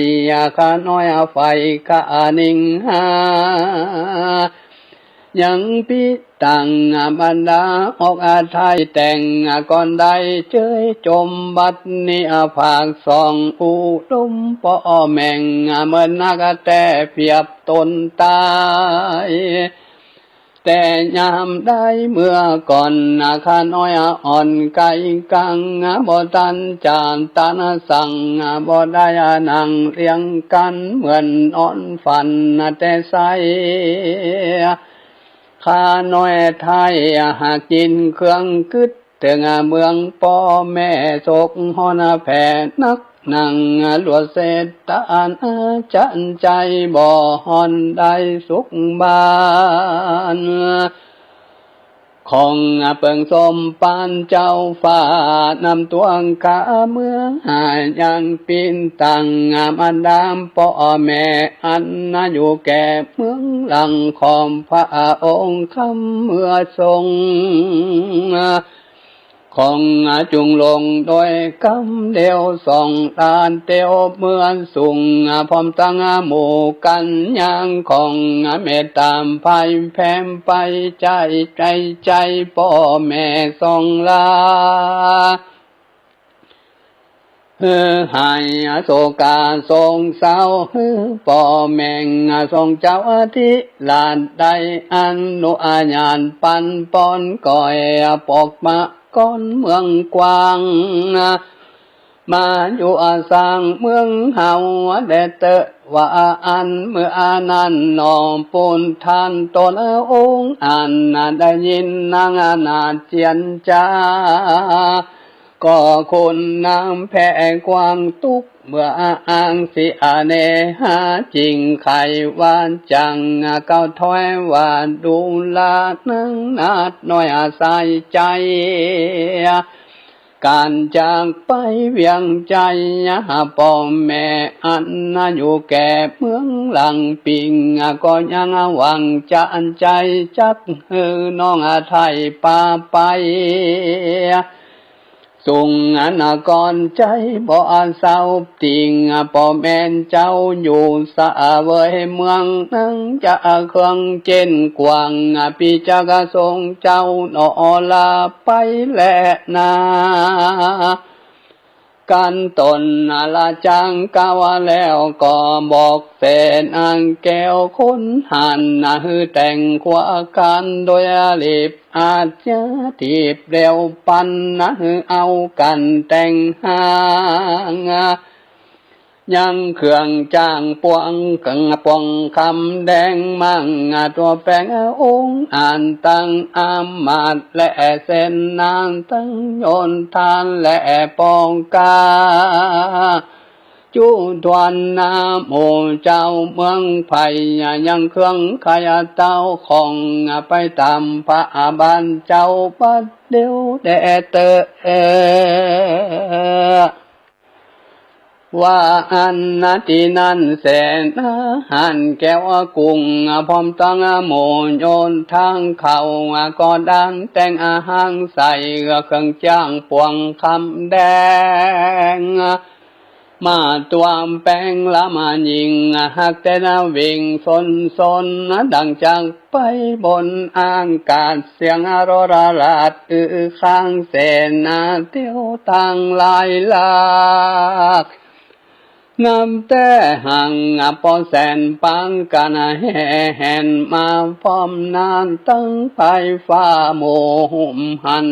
ข้าน้อยไฟข้านิ่งยังพิตังบรรดาออกอาไทยแต่งก่อนใดเจยจมบัดนี้ภาคสองอุดมป่อแมงเมื่อนักแต่เพียบตนตายแต่ยามได้เมื่อก่อนข้าน้อยอ่อนไก่กังบ่ตันจานตานสั่งบ่ได้นั่งเรียงกันเหมือนอ่อนฝันแต่ใสข้าน้อยไทยหากินเครื่องกึดถึงเมืองพ่อแม่โศกหอนแผ่นักนั่งหลวดเศษตานจันใจบ่ฮอนได้สุขบานของเปิงสมปานเจ้าฟ้านำตัวกาเมืองหายังปีนตังมันดามพ่อแม่อันอยู่แก่เมืองหลังของพระองค์คำเมื่อทรงของจุงลงโดยกำเดียวส่องตานเตียวเมืองสูงพร้อมตั้งหมู่กันยังของเมตตามภัยแผ่ไปใจพ่อแม่ส่องลา หายโศกาทรงเศร้าป่อแมงทรงเจ้าทิลาดใดอนุอาญาณปันปอนก่อยปอกมาก้อนเมืองกว้างมาอยู่อาสังเมืองเฮาแดเตอว่าอันเมื่ออานันนอปูนทานตนองค์อันได้ยินนางนาเจียนจาก็คนนำแผ่ความทุกข์เมื่ออ้างสิอาเนหาจริงไขวานจังเก้าถ้อยว่าดูลานังนาดน้อยอาศัยใจการจากไปเวียงใจพ่อแม่อันอยู่แก่เมืองหลังปิงก็ยังหวังจะอันใจจักน้องไทยป่าไปส่งก่อนใจบ่เศร้าติงพ่อแม่เจ้าอยู่สะเวยเมืองนั่งจะเครื่องเจนกวางพี่จะกระทรงเจ้านอลาไปแลนากันตนลาจังกาวแล้วก็บอกเสนางแก้วคนหันแต่งขวากันโดยรีบอาจจะทีบเร็วปันเอากันแต่งหางยังเครื่องจ้างปวงกังปองคำแดงมั่งตัวแปงองค์อ่านตั้งอามาตและเส้นนานตั้งโยนทานและปองกาจุดวนนาโมเจ้าเมืองไผ่ยังเครื่องขยะเต้าของไปตามพระบานเจ้าปัดเดียวแดเตว่าอันนาทีนั้นแสนหันแก้วกุ้งพร้อมตั้งโมโยนทางเขาก็ดังแต่งอาหารใส่เครื่องจ้างปวงคำแดงมาตัวแป้งละมายิงหักแต่นาวิ่งสนดังจากไปบนอากาศเสียงรอราลาดข้างเสนาเที่ยวทางลายลากนำแต่หังปอแสนปังกันแห่นมาพร้อมนานตั้งไปฟ้าโมหุ่มหัน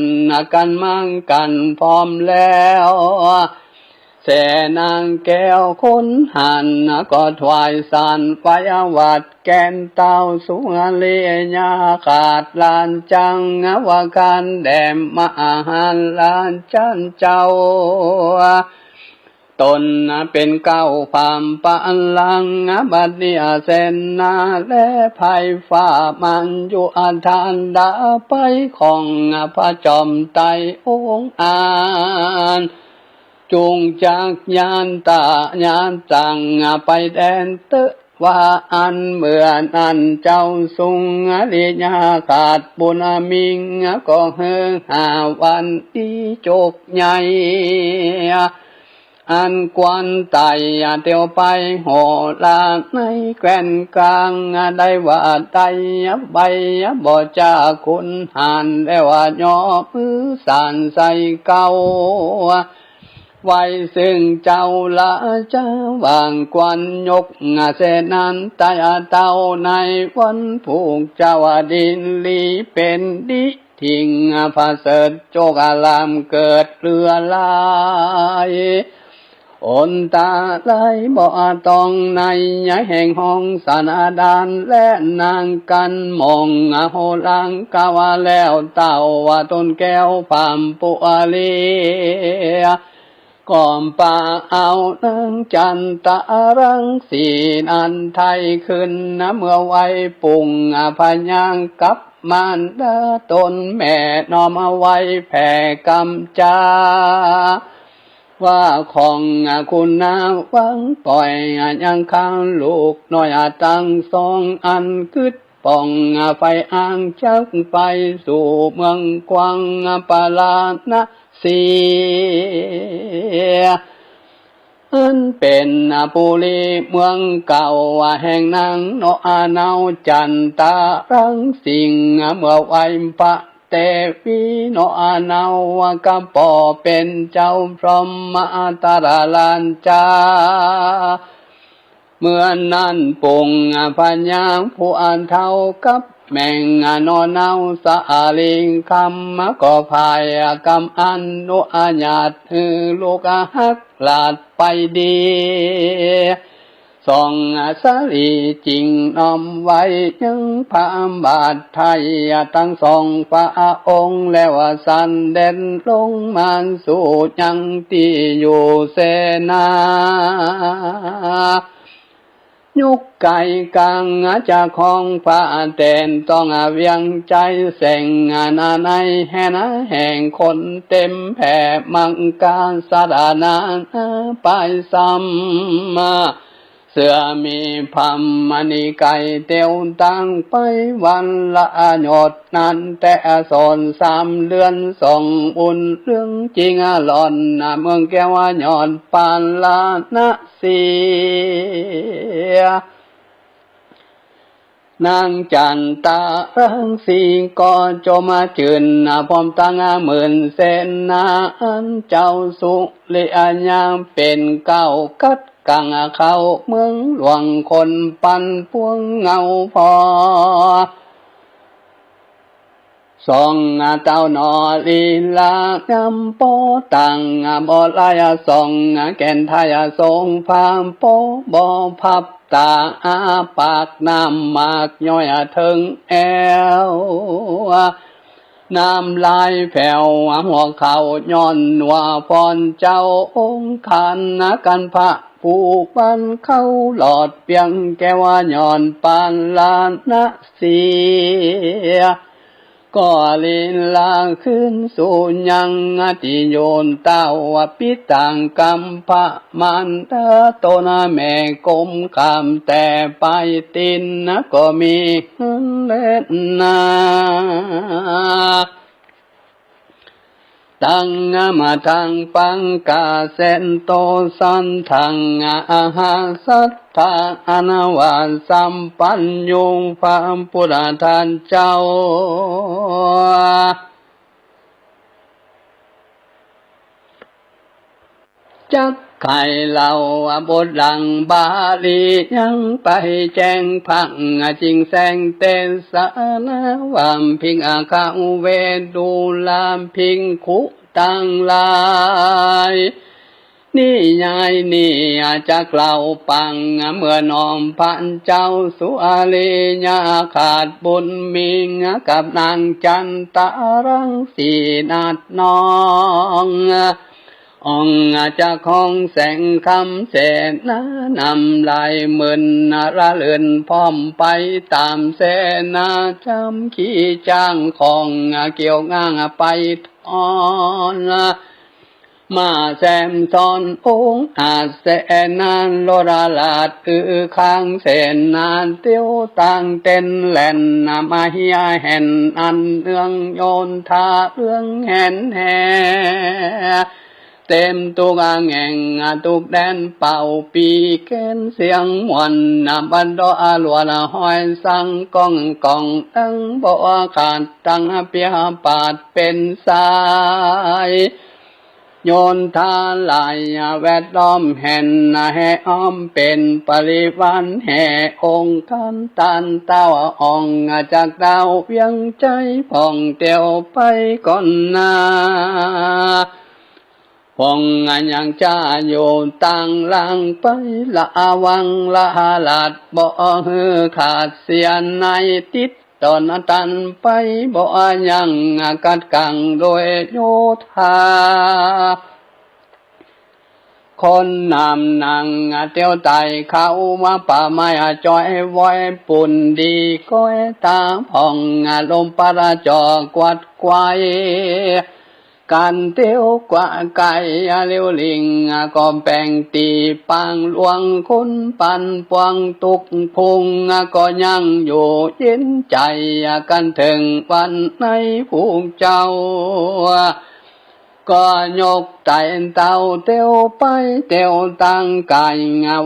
กันมั่งกันพร้อมแล้วแสนางแก้วคนหันก็ถวายสารไฟวัดแกนเต้าสุงเลียขาดลานจังว่าการแดมมาหารลานจันเจ้าตนเป็นเก้าพามปันลังบัดนี้เสนาและภัยฟ้ามันอยู่อาทานดาไปของพระจอมไตรองค์อานจุงจากยานตายานจังไปแดนเตะว่าอันเมื่อนั้นเจ้าสุงลิญาขาดบุญมิงก็หาวันที่โจกใหญ่อันกวนไตเตียวไปโหลาในแคว้นกลางได้ว่าได้ใบบ่จ้าคุณหันได้ว่าย่อมือสานใส่เก่าไว้ซึ่งเจ้าละจะวางกวนยกเสนันตายเต้าในวันผูกเจ้าดินลีเป็นดิทิ้งพาเสดโจกอารามเกิดเรือลายอนตาไหลบ่ต้องในแห่งห้องสานาดานและนางกันมองโหลังกาวาแล้วเต่าว่าต้นแก้วพามปุอาลีก่อมป่าเอานางจันตารังสีนันไทยขึ้นเมื่อไว้ปุ่งพยังกับมันดาตนแม่น้อมเอาไว้แผ่กำจาว่าของคุณนาวังปล่อยยังข้างลูกน้อยตั้งสองอันกึดป่องไฟอ้างจักไปสู่เมืองกวางปาลานะสีอันเป็นปุรีเมืองเก่าแห่งนางโนอาเนาจันตารังสิงเมื่อไว้พระแต วิโนอนาวกะปอเป็นเจ้าพรหมตระลานจาเมื่อนั้นปุงปัญญาผู้อ่านเท่ากับแมงนอนเนาสาลิงคำก็พายกำอันโนอาญาตลูกฮักลาดไปดีสองสาลีจริงน้อมไว้ยังพระบาทไทยทั้งสองพระองค์แล้วสันเด่นลงมาสู่ยังที่อยู่เสนายุกไก่กังจะของพระแตนต้องเวียงใจแสงนาในแห่นาแห่งคนเต็มแผ่มังการสาดานาไปซ้ำเสือมีพัมมณีไก่เตียวตั้งไปวันละหยดนั้นแต่สอน3 เดือนส่งอุ่นเรื่องจริงหล่อนเมืองแก้วหยอดปานลานะเสียนางจันตารังสีก็จมาจืนพร้อมตั้ง10,000 เสนาอันเจ้าสุริยาเป็นเก้ากัดกังเข้าเมืองหลวงคนปันพวงเงาพอสองเต้านอลีลางามโปตังบ่ลายสองแก่นไทยทรงพามโปบ่พับตาปากน้ำมากย่อยถึงแอวน้ำลายแผ่วหัวเขาย้อนว่าพรเจ้าองค์ขันกันพระผู้ปันเข้าหลอดเพียงแก้วย้อนปานลานนะเสียก็ลีลาขึ้นสู่ยังติโยนเต้าปิตังกัมพะมันเตโตนะแม่กมคำแต่ไปตินก็มีเล่นนาตังมาทางปังกาเซนโตสันทังอาหาสัทธาอนาวาสัมปัญญูพระพุทธทานเจ้าจักไข่เหล่าบทหลังบาลียังไปแจ้งพังจริงแสงเตสานาวามพิงอาคาเวดูลามพิงคุตังลายนี่ยายนี่จะกล่าวปังเมื่อน้อมพันเจ้าสุอาลีญาขาดบุญมิงกับนางจันตารังสีนาดน้ององจะคงแสงคำเสนานำลาย10,000ระเลื่อนพร้อมไปตามเสนาจำขี้จ้างของเกี่ยวง่างไปทอนมาแซมซอนองค์อาเสนานโลราลาดข้างเสนานเตียวต่างเต้นแหลนมาเฮียแห่นอันเรื่องโยนทาเรื่องแห่นแห่เต็มตุกแง่งตุกแดนเป่าปีเกนเสียงมวนบันดอหลวนหอยสังกองกองตั้งบ่ขาดตั้งเปียปาดเป็นสายโยนทาลายแวดล้อมแห่นแห่อ้อมเป็นปริวันแห่องค์ขันตันเต้าอ่องจากดาวเวียงใจผ่องเตียวไปก่อนนาพองยังจะอยู่ตั้งหลังไปละวังละลาดบ่ฮือขาดเสียในติดตอนตันไปบ่ยังกัดกังโดยโยธาคนนำนางเตียวไตเข้ามาป่าไม้จอยไว้ปุ่นดีก้อยตาผ่องลมปราจอกวัดควายกันเตียวกว่าไก่เลี้ยวลิงก็แบ่งตีปังหลวงคุณปันปวงตุกพุงก็ยังอยู่เย็นใจกันถึงวันในผู้เจ้าก็ยกใจเต้าเตียวไปเตียวตั้งไก่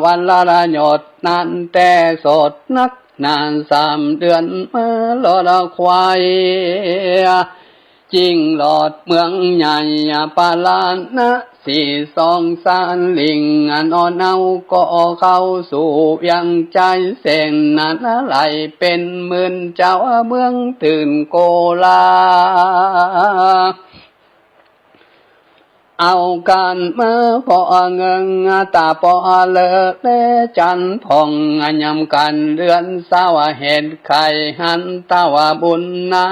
วันละหยดนั่นแต่สดนักนาน3 เดือนมาลอควาย จริงหลอดเมืองใหญ่ปาลานนะสี่สองสานลิงนอนเอาก็เข้าสู่ยังใจเส้นนั้นไหลเป็นหมื่นเจ้าเมืองตื่นโกลาเอากันมาพอเงิงตาพอเลเลจันพองยำกันเรือนสาวเห็ดไข่หันตาวบุญนา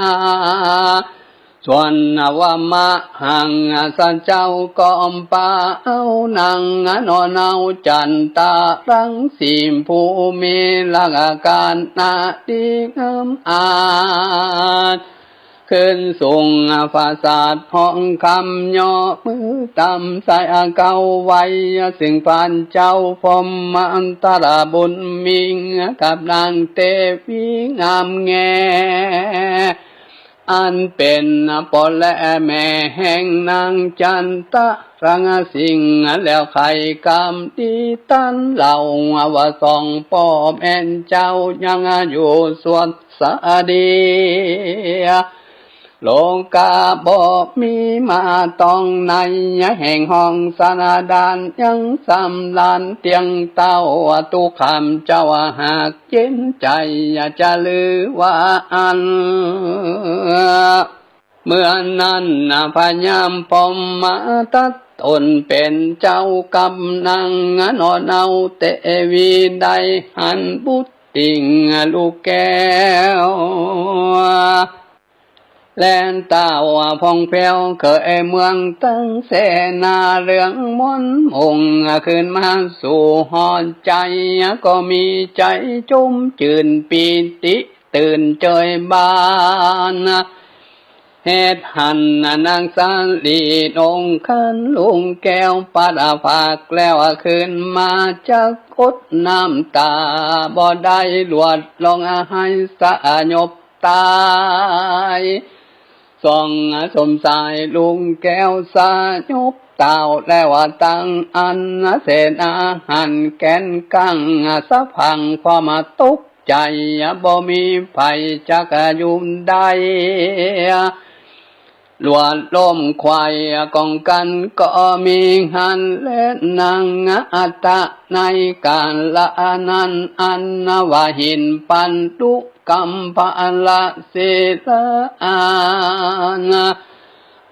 ส่วนว่ามาหังสันเจ้าก็อมป่าเอานางนอนเอาจันตารังสีภูมิลักการนาดีงามอาจขึ้นสูงฟาศาสห้องคำย่อมือตำใส่เก่าไว้สิ่งผ่านเจ้าพรหมอันตรบุญมิงกับนางเทวีงามแงอันเป็นปอและแม่แห่งนางจันตะรังสิงแล้วใครกำดีตันเล่าว่าสองพ่อแม่เจ้ายังอยู่ส่วนสะดีโลกาบ่มีมาต้องในแห่งห้องสนาดานยังสำลานเตียงเต้าตุคำเจ้าหากเย็นใจจะลือว่าอันเมื่อนั้นพยามพมมาตัดตนเป็นเจ้ากำนังนอนเอาเตวีได้หันบุตรติงลูกแก้วแลนตาวพองแผ้วเคยเมืองตั้งเสนาเรื่องมนมงขึ้นมาสู่หอนใจก็มีใจจุ่มจืนปีติตื่นเจยบานเหตุหันนางสาลีองค์ขันลุงแก้วปาดาภาคแล้วขึ้นมาจากกดน้ำตาบ่ได้หลวดลองให้สะยบตายส่องสมสายลุงแก้วสายบเต่าแล้วตั้งอันเสนาหันแกนกังสะพังความตกใจบ่มีภัยจักยุมได้หลวดล้มควายกองกันก็มีหันและนางอัตตะในการละนั้นอันว่าหินปันตุกัมพะละเสลาน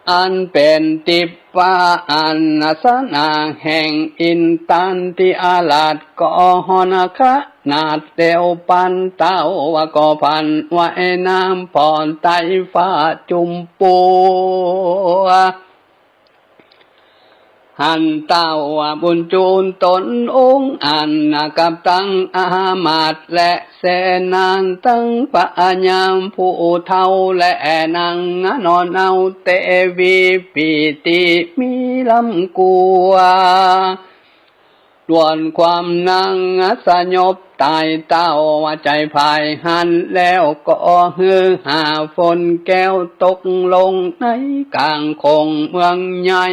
อันเป็นติปปาอันสนาแห่งอินตันติอาลาดก็หอนคะนาดเตียวปันเต้าก็พันไว้น้ำผ่อนไตฟ้าจุมปูหันเต้าบุญจูนตนองค์อันกับตั้งอามาตและเสนานตั้งปะญามผู้เท่าและนางนอนเอาเตวีปีติมีลำกัวล้วนความนางสยบตายเต้าใจภายหันแล้วก็ฮือหาฝนแก้วตกลงในกลางคงเมืองใหญ่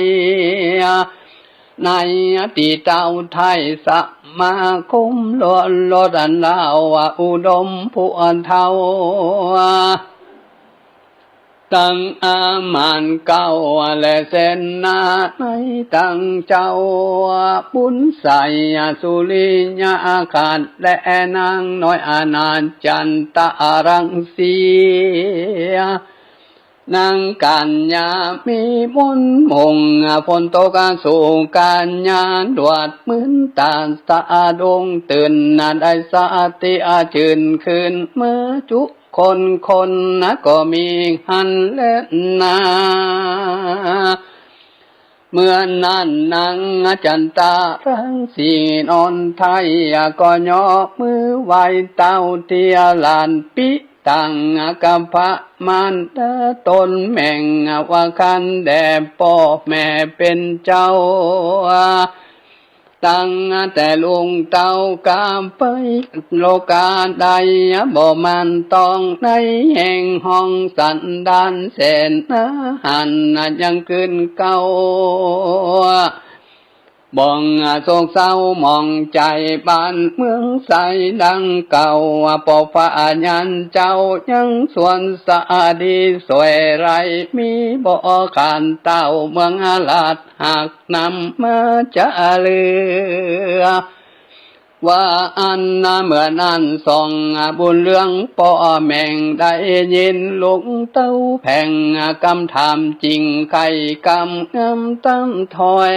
ในอดีตเจ้าไทยสมาคมล้วนลดอันลาวอุดมผู้เท่าตั้งอามันเก่าและเส้นนาในตั้งเจ้าบุญใสสุริยาคารและนางน้อยอาณาจันตารังสีนางกัญญามีมนมงฝนตกสู่กัญญาดวดเหมือนตาสะดงตื่นได้สติชื่นคืนเมื่อจุคนก็มีหันและนาเมื่อนั้นนางจันตารังสีนอนไทยก็ยกมือไหวเต้าเทียลานปิตังกับพระมันตนแม่งว่าคันแด่พ่อแม่เป็นเจ้าตั้งแต่ลุงเต้ากามไปโลกาใดบ่มันต้องในแห่งห้องสันดานเสนหันยังขึ้นเก่า บ่งโศกเศร้ามองใจบ้านเมืองใสดังเก่าปอฟ้ายันเจ้ายังส่วนสะดีสวยไรมีบ่ขานเต้าเมืองอาลาดหากนำมาจะเลือว่าอันเมื่อนั้นส่องบุญเรื่องป่อแม่งได้ยินลุงเต้าแผ่งกำถามจริงไข่กำงำตั้มถอย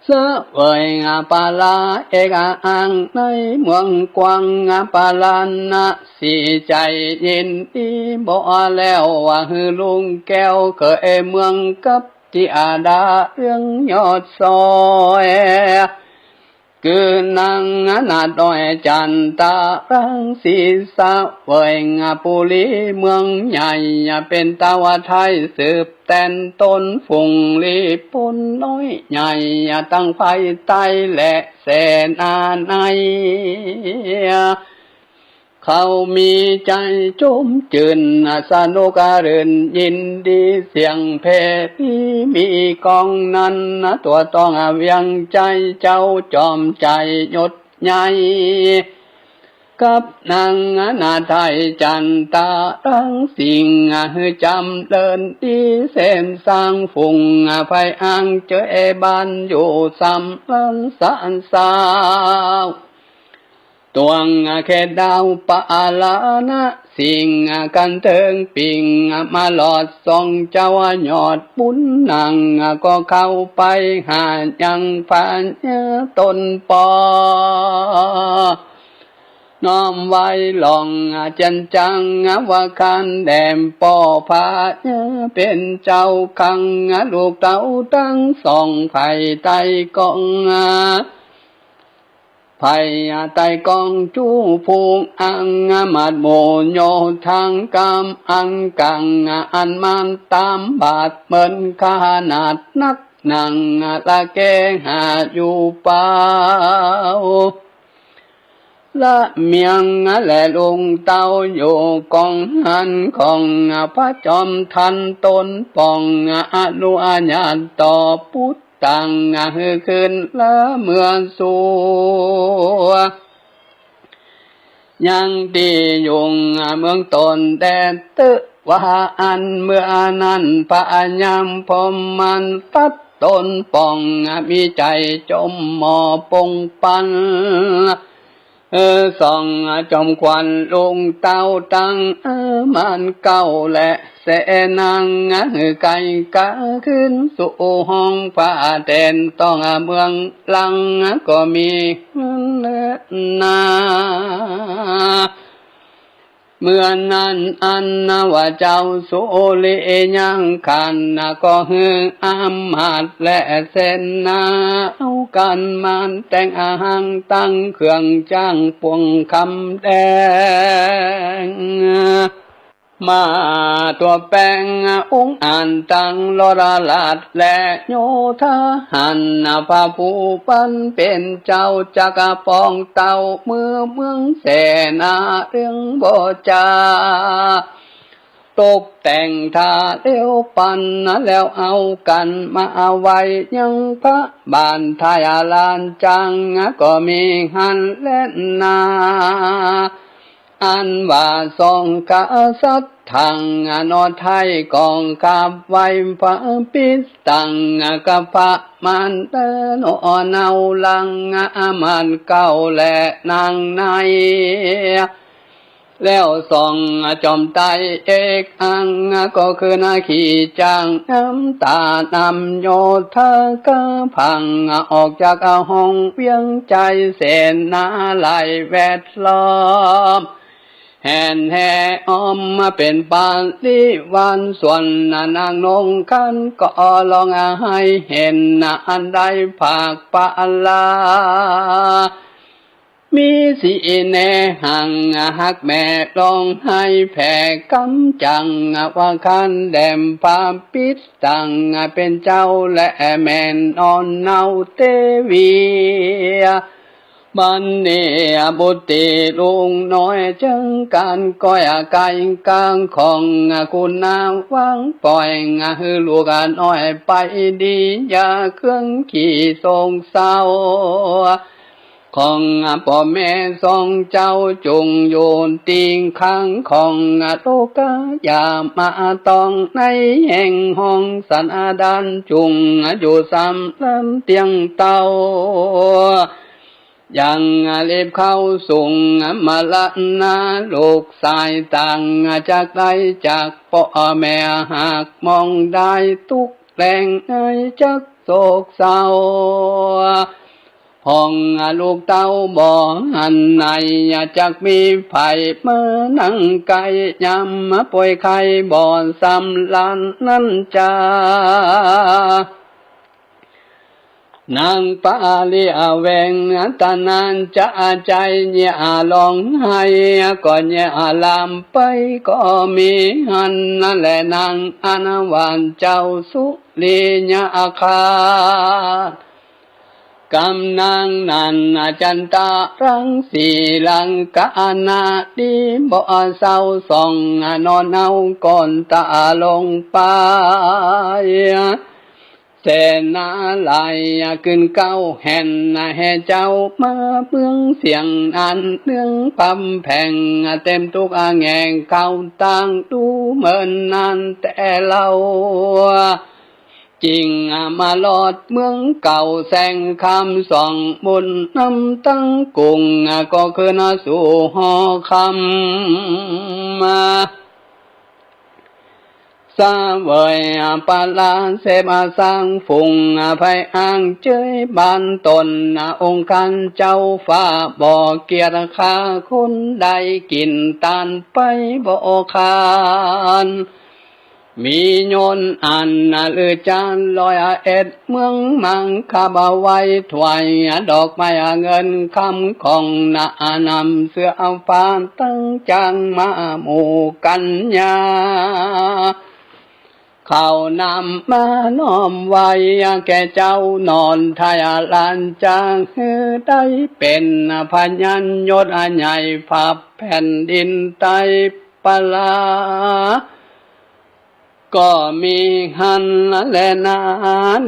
เสวยปาลาเอกอังในเมืองกวางปาลานะสีใจยินดีบ่แล้วว่าฮือลุงแก้วเคยเมืองกับที่อาดาเรื่องยอดซอยคือนางนาดอยจันตารังสีสะเวยปุรีเมืองใหญ่เป็นตาวไทยสืบแต่นต้นฝุงลีปนน้อยใหญ่ตั้งไฟใต้และแสนาในเขามีใจจุ้มจืนสนุกเรินยินดีเสียงเพลงมีกองนั้นตัวต้องเวียงใจเจ้าจอมใจยศใหญ่กับนางนาไทยจันตารังสิงจำเลินดีเส้นสร้างฝุ่งไฟอ่างเจอบ้านอยู่ซ้ำลันสันสาวตวงแค่ดาวปาลานะสิงกันเทิงปิงมาหลอดส่องเจ้ายอดบุญนางก็เข้าไปหายังผ่านต้นปอน้อมไว้ลองจันจังว่าคันแดมปอพาเป็นเจ้าคังลูกเต้าตั้งสองไผ่ไตกองไผ่ไตกองจูพูงอังมาดโมโยทางกำอังกังอันมันตามบาดเหมือนขนาดนักหนังละแกหาอยู่เปล่าละเมียงและลุงเต้าอยู่กองหันของพระจอมทันต้นปองอนุอาญาต่อพุทธังฮือขึ้นละเมื่อสัวยังดียุงเมืองตนแดนตึว่าอันเมื่อนั้นพระยามพรมมันตัดต้นปองมีใจจมหมอปงปันส่องจอมควันลุงเต้าตั้งมันเก่าและเสนางไก่กะขึ้นสู่ห้องฟ้าแดนต้องเมืองลังก็มีนาเมื่อนั้นอันว่าเจ้าสุริยังขันก็ฮืออำมาตและเส้นนาเอากันมันแต่งอาหังตั้งเครื่องจ้างปวงคำแดงมาตัวแป้งองค์อ่านตั้งลรลาดและโยธาหันพระผู้ปันเป็นเจ้าจักรปองเต่าเมืองเสนาเรื่องบ่จาตกแต่งทาเลี้ยวปันแล้วเอากันมาเอาไว้ยังพระบานทายลานจังก็มีหันเล่นนาอันว่าทรงกษัตริย์ทางนอไทยกองขับไว้พระปิสตังกับพระมันเตโนเนาลังมันเก่าและนางในแล้วส่องจอมไตเอกอังก็คือนาขีจางน้ำตานำโยธากะพังออกจากห้องเวียงใจเสนาไหลแวดล้อมแห่นแห่อ้อมมาเป็นปาลิวันส่วนนางนงคันก็ลองให้เห็นอันใดภาคปาลามีสีแน่หังหักแม่ลองให้แผ่กำจังว่าคันแดมพาปิดตังเป็นเจ้าและแม่นอนเนาเตวี บันนี้บุตรีลุงน้อยจึงการก้อยกายกลางของคุณนางวังปล่อยฮือลูกน้อยไปดีอย่าเครื่องขี่ทรงเศร้าของพ่อแม่ทรงเจ้าจุงโยนติงข้างของโลกอย่ามาต้องในแห่งห้องสันอาดานจุงอยู่ซ้ำลำเตียงเตายังเล็บเข้าส่งมาละนาลูกสายต่างจากใดจากพ่อแม่หากมองได้ทุกแรงจักโศกเศร้าห้องลูกเต้าบ่หันในจักมีไผมานั่งไก่ยำมาป่วยไข้บ่สำลานนั้นจ้านางปาลีแวงตานานจะใจเนี่ยลองให้ก็เนี่ยลามไปก็มีหันนั่นแหละนางอนวานเจ้าสุลีญาคากำนางนันจันตารังสีลังกานาดีบ่เศร้าส่องนอนเอาก่อนตาลงไปเสนาลายขึ้นเก้าแห่นให้เจ้ามาเมืองเสียงอันเรื่องพำแผ่งเต็มทุกแง่งเข้าต่างดูเหมือนนั้นแต่เราจริงมาลอดเมืองเก่าแสงคำส่องบุญน้ำตั้งกุงก็คือนาสู่หอคำมาสาเวยปาลาเสมาสร้างฝุงภัยอ้างเจยบานตนองค์การเจ้าฟ้าบ่อเกียรติค่าคนใดกินตานไปบ่คานมีโยนอันเลือจานลอยเอ็ดเมืองมังคาบาไว้ถวายดอกไม้เงินคำของนำเสื้อฟ้าตั้งจังมาหมู่กันยาเขานำมาน้อมไว้แก่เจ้านอนทายลานจางได้เป็นพยัญยศใหญ่พับแผ่นดินไตปลาก็มีหันและนา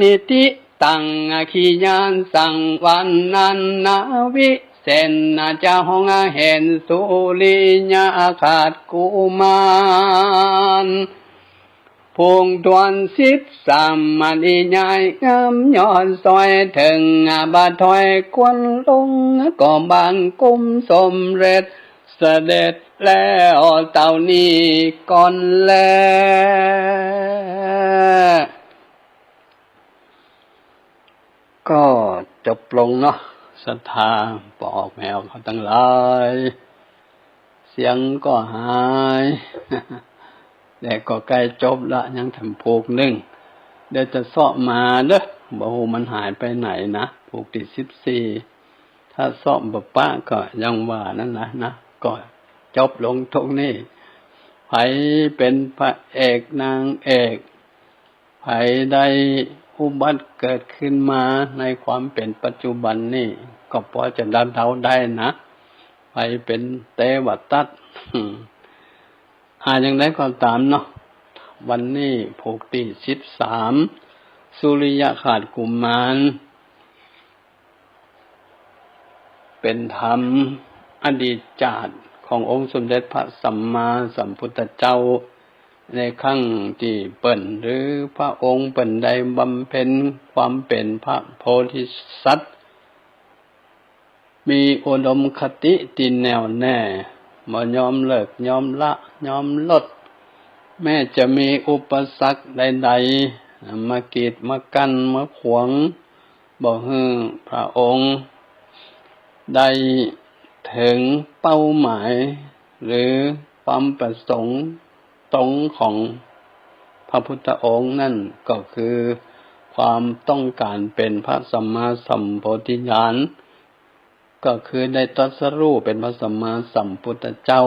นิติตั้งขียานสั่งวันนั้นนาวิเซนจะห้องเห็นสุริยาขาดกุมารพงทวน13มันอีใหญ่งามย้อนซอยถึงบาถอยควนลงก็บางกุมสมเร็จเสด็จแล้วเต่านี้ก่อนแล้วก็จบลงเนาะศรัทธาปอกแมวเขาตั้งหลายเสียงก็หายแต่ก็ใกล้จบละยังทำผูกหนึ่งเดี๋ยวจะเสาะมาเด้อบ่ฮู้มันหายไปไหนนะผูกที่14ถ้าเสาะบ่ปะก็ยังว่านั่นนะก็จบลงตรงนี้ไผเป็นพระเอกนางเอกไผได้อุบัติเกิดขึ้นมาในความเป็นปัจจุบันนี่ก็พอจะดำเดาได้นะไผเป็นเทวทัตอย่างไรก็ตามเนาะวันนี้ผูกที่13สุริยะขาดกุมารเป็นธรรมอดีตชาติขององค์สมเด็จพระสัมมาสัมพุทธเจ้าในครั้งที่เปิ้นหรือพระองค์เปิ้นได้บำเพ็ญความเป็นพระโพธิสัตว์มีอุดมคติที่แน่วแน่บ่ยอมเลิกยอมละยอมลดแม้จะมีอุปสรรคใดๆมากีดมากั้นมาขวางบ่ให้พระองค์ได้ถึงเป้าหมายหรือความประสงค์ตรงของพระพุทธองค์นั่นก็คือความต้องการเป็นพระสัมมาสัมโพธิญาณก็คือได้ตรัสรู้เป็นพระสัมมาสัมพุทธเจ้า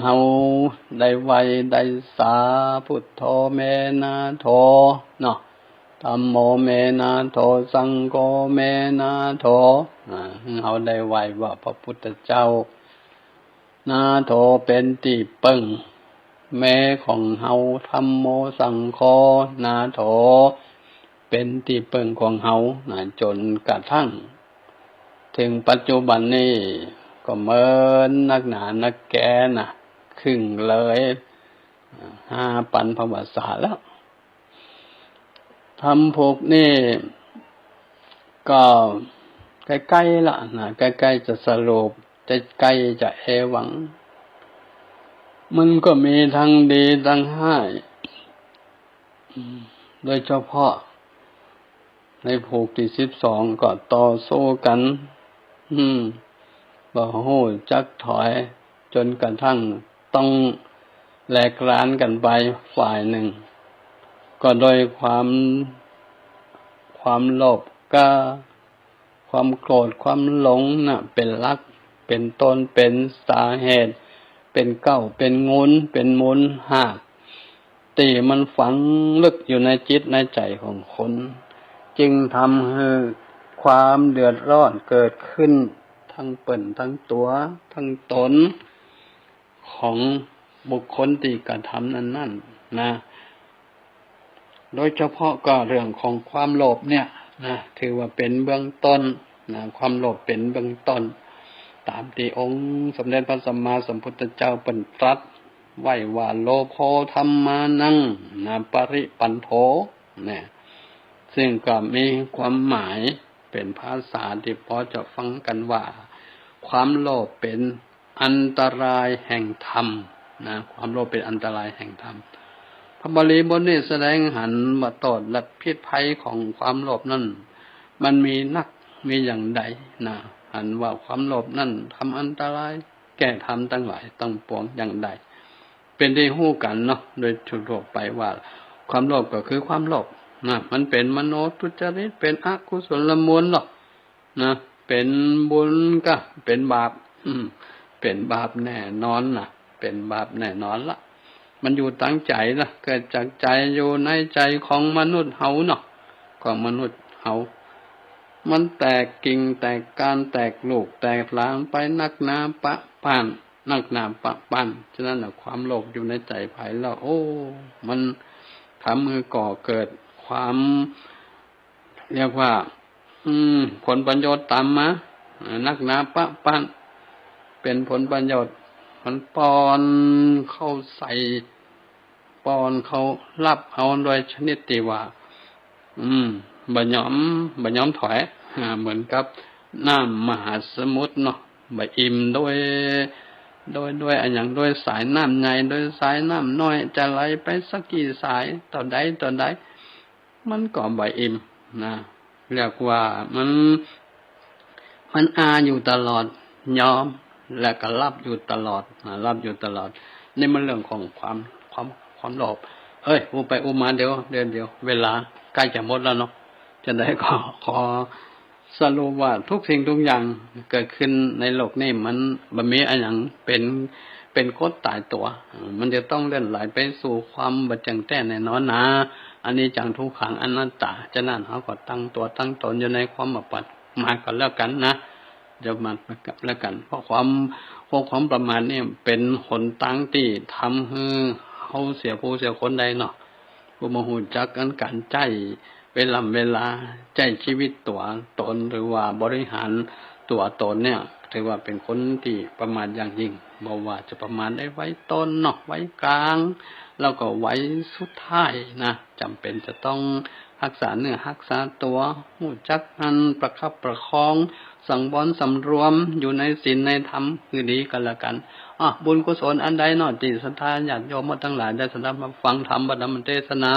เฮาได้ไวได้สาพุทโธเมนะโธเนาะ ธัมโมเมนะโถสังโฆเมนะโถเอาได้ไหวว่าพระพุทธเจ้านาโถเป็นที่ปึ้งแม่ของเฮาธัมโมสังโฆนาโถเป็นที่ปึ้งของเฮาจนกระทั่งถึงปัจจุบันนี้ก็เหมือนนักหนานักแก่นะครึ่งเลย5 ปันพวสาแล้วทำพวกนี่ก็ใกล้ๆละนะใกล้ๆจะสรุปจะใกล้จะเอวังมันก็มีทั้งดีทั้งให้โดยเฉพาะในภูกที่12ก็ต่อสู้กันบ่ฮู้จักถอยจนกระทั่งต้องแหลกร้านกันไปฝ่ายหนึ่งก็โดยความโลภก็ความโกรธความหลงน่ะเป็นหลักเป็นต้นเป็นสาเหตุเป็นเก้าเป็นงูนเป็นมูลหากที่มันฝังลึกอยู่ในจิตในใจของคนจึงทำให้ความเดือดร้อนเกิดขึ้นทั้งเปิ่นทั้งตัวทั้งตนของบุคคลที่กระทำนั้นนะโดยเฉพาะก็เรื่องของความโลภเนี่ยนะถือว่าเป็นเบื้องต้นนะความโลภเป็นเบื้องต้นตามที่องค์สมเด็จพระสัมมาสัมพุทธเจ้าเป็นตรัสไว้ว่าโลโภธัมมานังนะปริปันโธเนี่ยซึ่งก็มีความหมายเป็นภาษาที่พอจะฟังกันว่าความโลภเป็นอันตรายแห่งธรรมนะความโลภเป็นอันตรายแห่งธรรมพระบาลีบทนี้แสดงหันมาโทษและพิษภัยของความโลภนั้นมันมีนักมีอย่างใดนะหันว่าความโลภนั้นทำอันตรายแก่ธรรมทั้งหลายต้องปวงอย่างใดเป็นที่ฮู้กันเนาะโดยทั่วไปว่าความโลภก็คือความโลภนะมันเป็นมโนทุจริตเป็นอกุศลมูลหรอกนะเป็นบุญก็เป็นบาปเป็นบาปแน่นอนนะเป็นบาปแน่นอนละมันอยู่ตั้งใจนะเกิดจากใจอยู่ในใจของมนุษย์เฮาเนาะของมนุษย์เฮามันแตกกิ่งแตกก้านแตกลูกแตกหลางไปนักหนาปะปานนักหนาปะปานฉะนั้นน่ะความโลภอยู่ในใจไผแล้วโอ้มันทำให้ก่อเกิดความเรียกว่าผลประโยชน์ตามมานักหนาปะปานเป็นผลประโยชน์มันปอนเข้าใส่ปอนเขารับเอาโดยชนิดที่ว่าบ่ยอมถอยเหมือนกับน้ำมหาสมุทรเนาะบ่อิ่มด้วยอันอย่างด้วยสายน้ำใหญ่ด้วยสายน้ำน้อยจะไหลไปสักกี่สายต่อใดมันก็บ่อิ่มนะเรียกว่ามันอยู่ตลอดยอมและก็รับอยู่ตลอดนี่มันเรื่องของความโลภอูไปอูมาเดี๋ยวเวลาใกล้จะหมดแล้วเนาะจะได้ขอสรุปว่าทุกสิ่งทุกอย่างเกิดขึ้นในโลกนี้มันบ่มีอันหยังเป็นกฎตายตัวมันจะต้องเลื่อนไหลไปสู่ความบ่แจ้งแจ้งแน่นอนนะอันนี้จังทุกขังอนัตตาฉะนั้นเฮาก็ตั้งตัวตั้งตนอยู่ในความบำบัดมาก่อนแล้วกันนะเดี๋ยวมาแล้วกันเพราะความประมาทนี่เป็นหนทางที่ทำให้เฮาเสียผู้เสียคนใดเนาะผู้บ่ฮู้จักการใจเวลาใจชีวิตตัวตนหรือว่าบริหารตัวตนเนี่ยถือว่าเป็นคนที่ประมาทอย่างยิ่งบ่ว่าจะประมาทได้ไว้ต้นเนาะไว้กลางแล้วก็ไว้สุดท้ายนะจำเป็นจะต้องรักษาเนื้อรักษาตัวรู้จักประคับประคองสังวรสำรวมอยู่ในศีลในธรรมคือดีกันละกันบุญกุศลอันใดเนาะที่ศรัทธาญาติโยมทั้งหลายได้สดับมาฟังธรรมบรรมเทศนา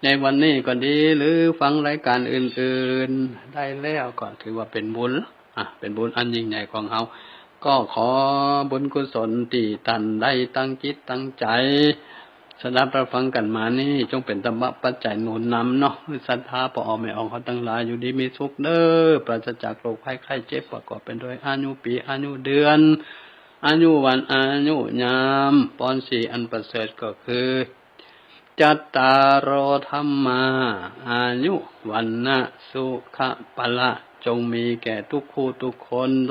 ในวันนี้ก็ดีหรือฟังรายการอื่นๆได้แล้วก็ถือว่าเป็นบุญเป็นบุญอันยิ่งใหญ่ของเฮาก็ขอบุญกุศลที่ท่านได้ตั้งจิตตั้งใจสดับรับฟังกันมานี่จงเป็นธรรมปัจจัยหนุนนำเนาะศรัทธาพอไม่ออกเขาทั้งหลายอยู่ดีมีสุขเด้อปราศจากโรคภัยไข้เจ็บประกอบเป็นด้วยอายุปีอายุเดือนอายุวันอายุยามปอน4อันประเสริฐก็คือ จัตตารโอธัมมาอายุวันนะสุขะปะละจงมีแก่ทุกคู่ทุกคน